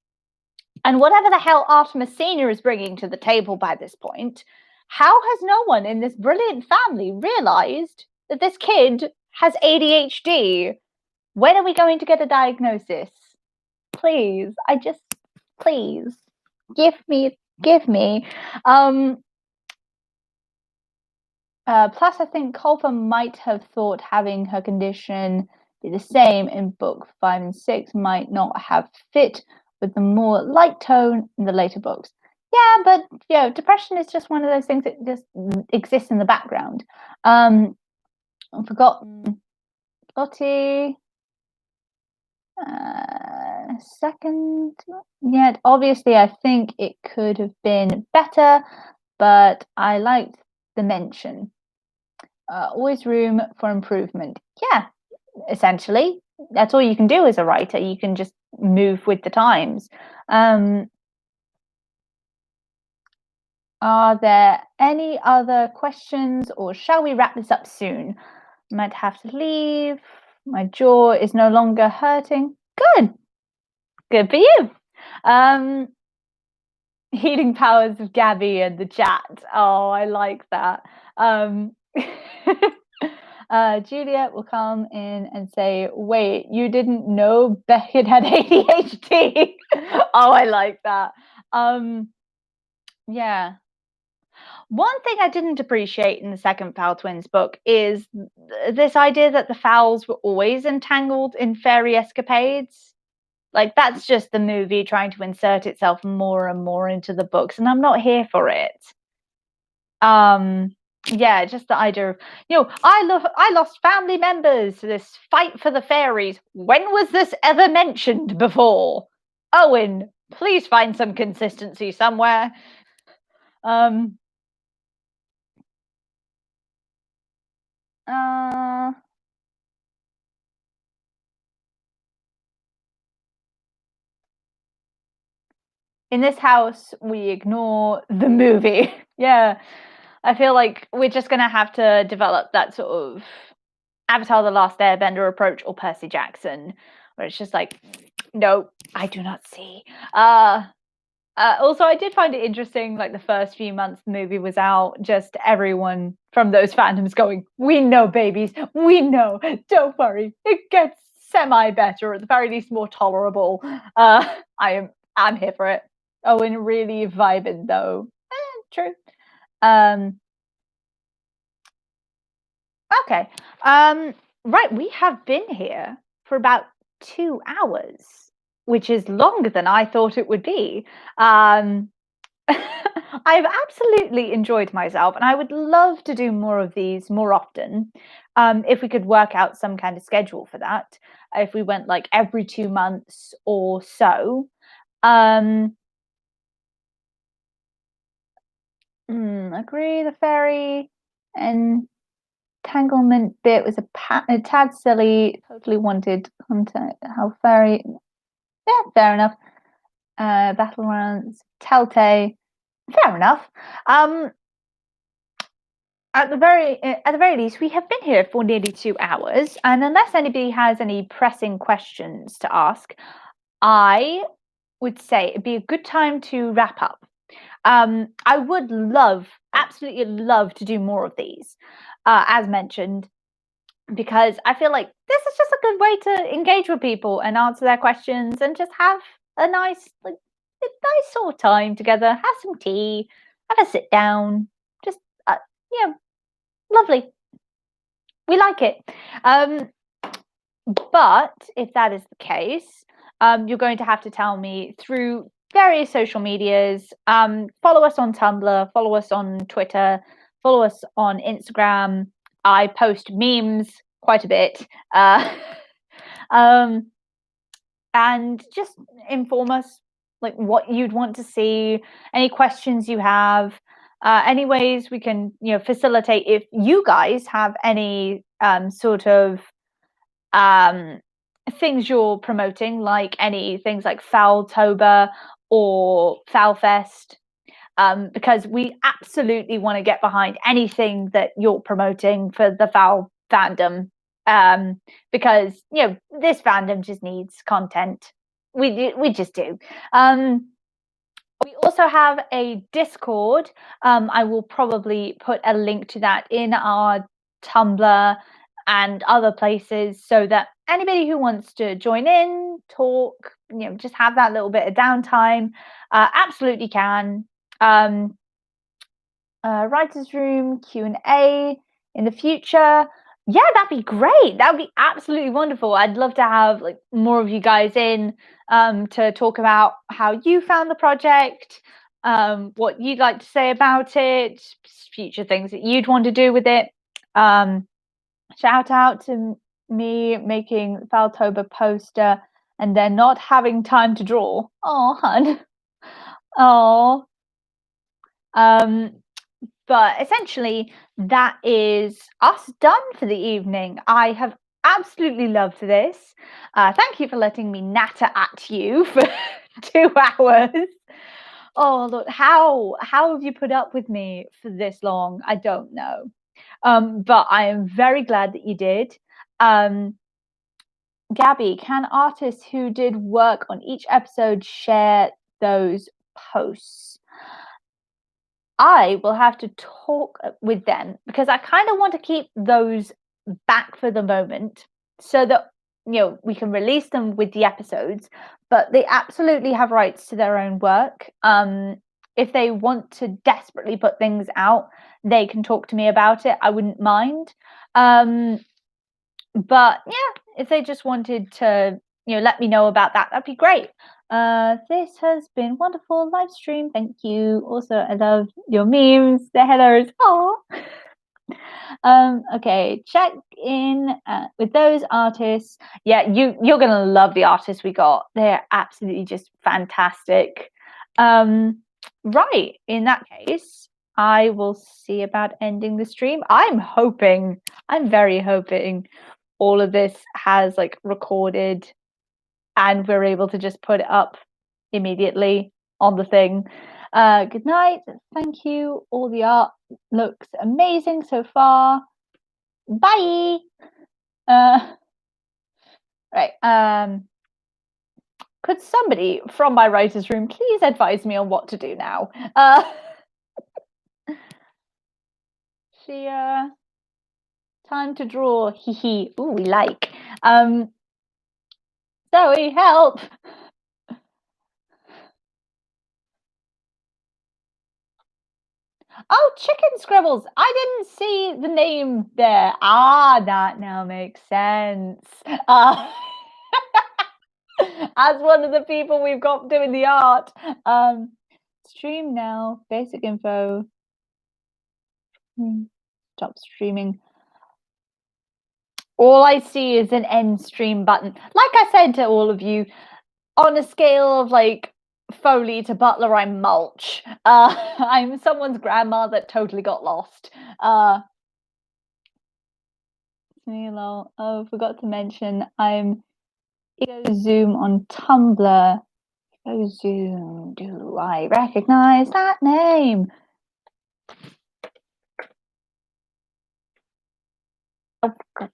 And whatever the hell Artemis Senior is bringing to the table by this point, how has no one in this brilliant family realized that this kid has ADHD? When are we going to get a diagnosis? Please, please, give me. Plus, I think Colfer might have thought having her condition be the same in book 5 and 6 might not have fit with the more light tone in the later books. Yeah, but depression is just one of those things that just exists in the background. I've forgotten Lottie. Second, yet obviously I think it could have been better, but I liked the mention. Always room for improvement. Yeah, essentially, that's all you can do as a writer. You can just move with the times. Are there any other questions, or shall we wrap this up soon? Might have to leave. My jaw is no longer hurting. Good for you. Healing powers of Gabby and the chat. Oh, I like that. Juliet will come in and say, wait, you didn't know Beckett had ADHD? Oh, I like that. Yeah. One thing I didn't appreciate in the second Fowl Twins book is this idea that the Fowls were always entangled in fairy escapades. Like, that's just the movie trying to insert itself more and more into the books, and I'm not here for it. Yeah, just the idea of, I lost family members to this fight for the fairies. When was this ever mentioned before? Owen, please find some consistency somewhere. Um, uh, in this house, we ignore the movie. Yeah, I feel like we're just gonna have to develop that sort of Avatar: The Last Airbender approach or Percy Jackson, where it's just like, no, I do not see. Also, I did find it interesting, like the first few months the movie was out, just everyone from those fandoms going, "We know, babies, we know. Don't worry, it gets semi better, or at the very least more tolerable." I'm here for it. Oh, and really vibing though. True. Um, okay. Right, we have been here for about 2 hours, which is longer than I thought it would be. Um, I've absolutely enjoyed myself, and I would love to do more of these more often. If we could work out some kind of schedule for that, if we went like every 2 months or so. Um, Agree. The fairy entanglement bit was a tad silly. Totally wanted content. How fairy? Yeah, fair enough. Battle rounds. Telltale. Fair enough. Um, at the very least, we have been here for nearly 2 hours, and unless anybody has any pressing questions to ask, I would say it'd be a good time to wrap up. I would absolutely love to do more of these, as mentioned, because I feel like this is just a good way to engage with people and answer their questions and just have a nice sort of time together, have some tea, have a sit down, just yeah, lovely. We like it. Um, but if that is the case, you're going to have to tell me through various social medias. Follow us on Tumblr, follow us on Twitter, follow us on Instagram. I post memes quite a bit. Um, and just inform us like what you'd want to see, any questions you have, any ways we can facilitate if you guys have any sort of um, things you're promoting, like any things like Foultober or Foulfest, because we absolutely want to get behind anything that you're promoting for the Foul fandom, because this fandom just needs content. We just do. We also have a Discord. I will probably put a link to that in our Tumblr and other places so that anybody who wants to join in, talk, just have that little bit of downtime, absolutely can. Um, Writers Room, Q&A in the future. Yeah, that'd be great. That'd be absolutely wonderful. I'd love to have like more of you guys in to talk about how you found the project, what you'd like to say about it, future things that you'd want to do with it. Shout out to me making Faltober poster and then not having time to draw. Oh, hun. Oh. But essentially, that is us done for the evening. I have absolutely loved this. Thank you for letting me natter at you for 2 hours. Oh, look, how have you put up with me for this long? I don't know. But I am very glad that you did. Gabby, can artists who did work on each episode share those posts? I will have to talk with them because I kind of want to keep those back for the moment so that we can release them with the episodes, but they absolutely have rights to their own work. If they want to desperately put things out, they can talk to me about it. I wouldn't mind. But yeah, if they just wanted to let me know about that, that'd be great. This has been wonderful live stream. Thank you. Also, I love your memes. The headers. Oh. Okay, check in with those artists. Yeah, you're gonna love the artists we got. They're absolutely just fantastic. Right, in that case, I will see about ending the stream. I'm very hoping all of this has like recorded and we're able to just put it up immediately on the thing. Good night. Thank you. All the art looks amazing so far. Bye. Right. Could somebody from my writer's room please advise me on what to do now? She time to draw. Hee hee. Ooh, we like. Zoe, help. Oh, chicken scribbles. I didn't see the name there. Ah, that now makes sense. As one of the people we've got doing the art. Stream now. Basic info. Stop streaming. All I see is an end stream button. Like I said to all of you, on a scale of like Foley to Butler, I'm mulch. I'm someone's grandma that totally got lost. Oh, forgot to mention I'm Zoom on Tumblr. Zoom, do I recognize that name? Oh, God.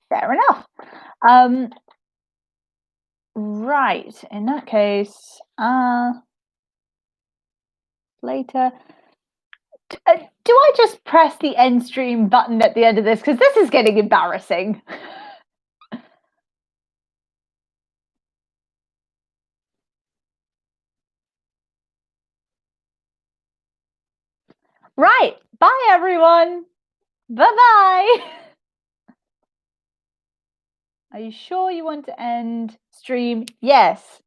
Fair enough. Right, in that case, later. Do I just press the end stream button at the end of this? Because this is getting embarrassing. Right. Bye, everyone. Bye-bye. Are you sure you want to end stream? Yes.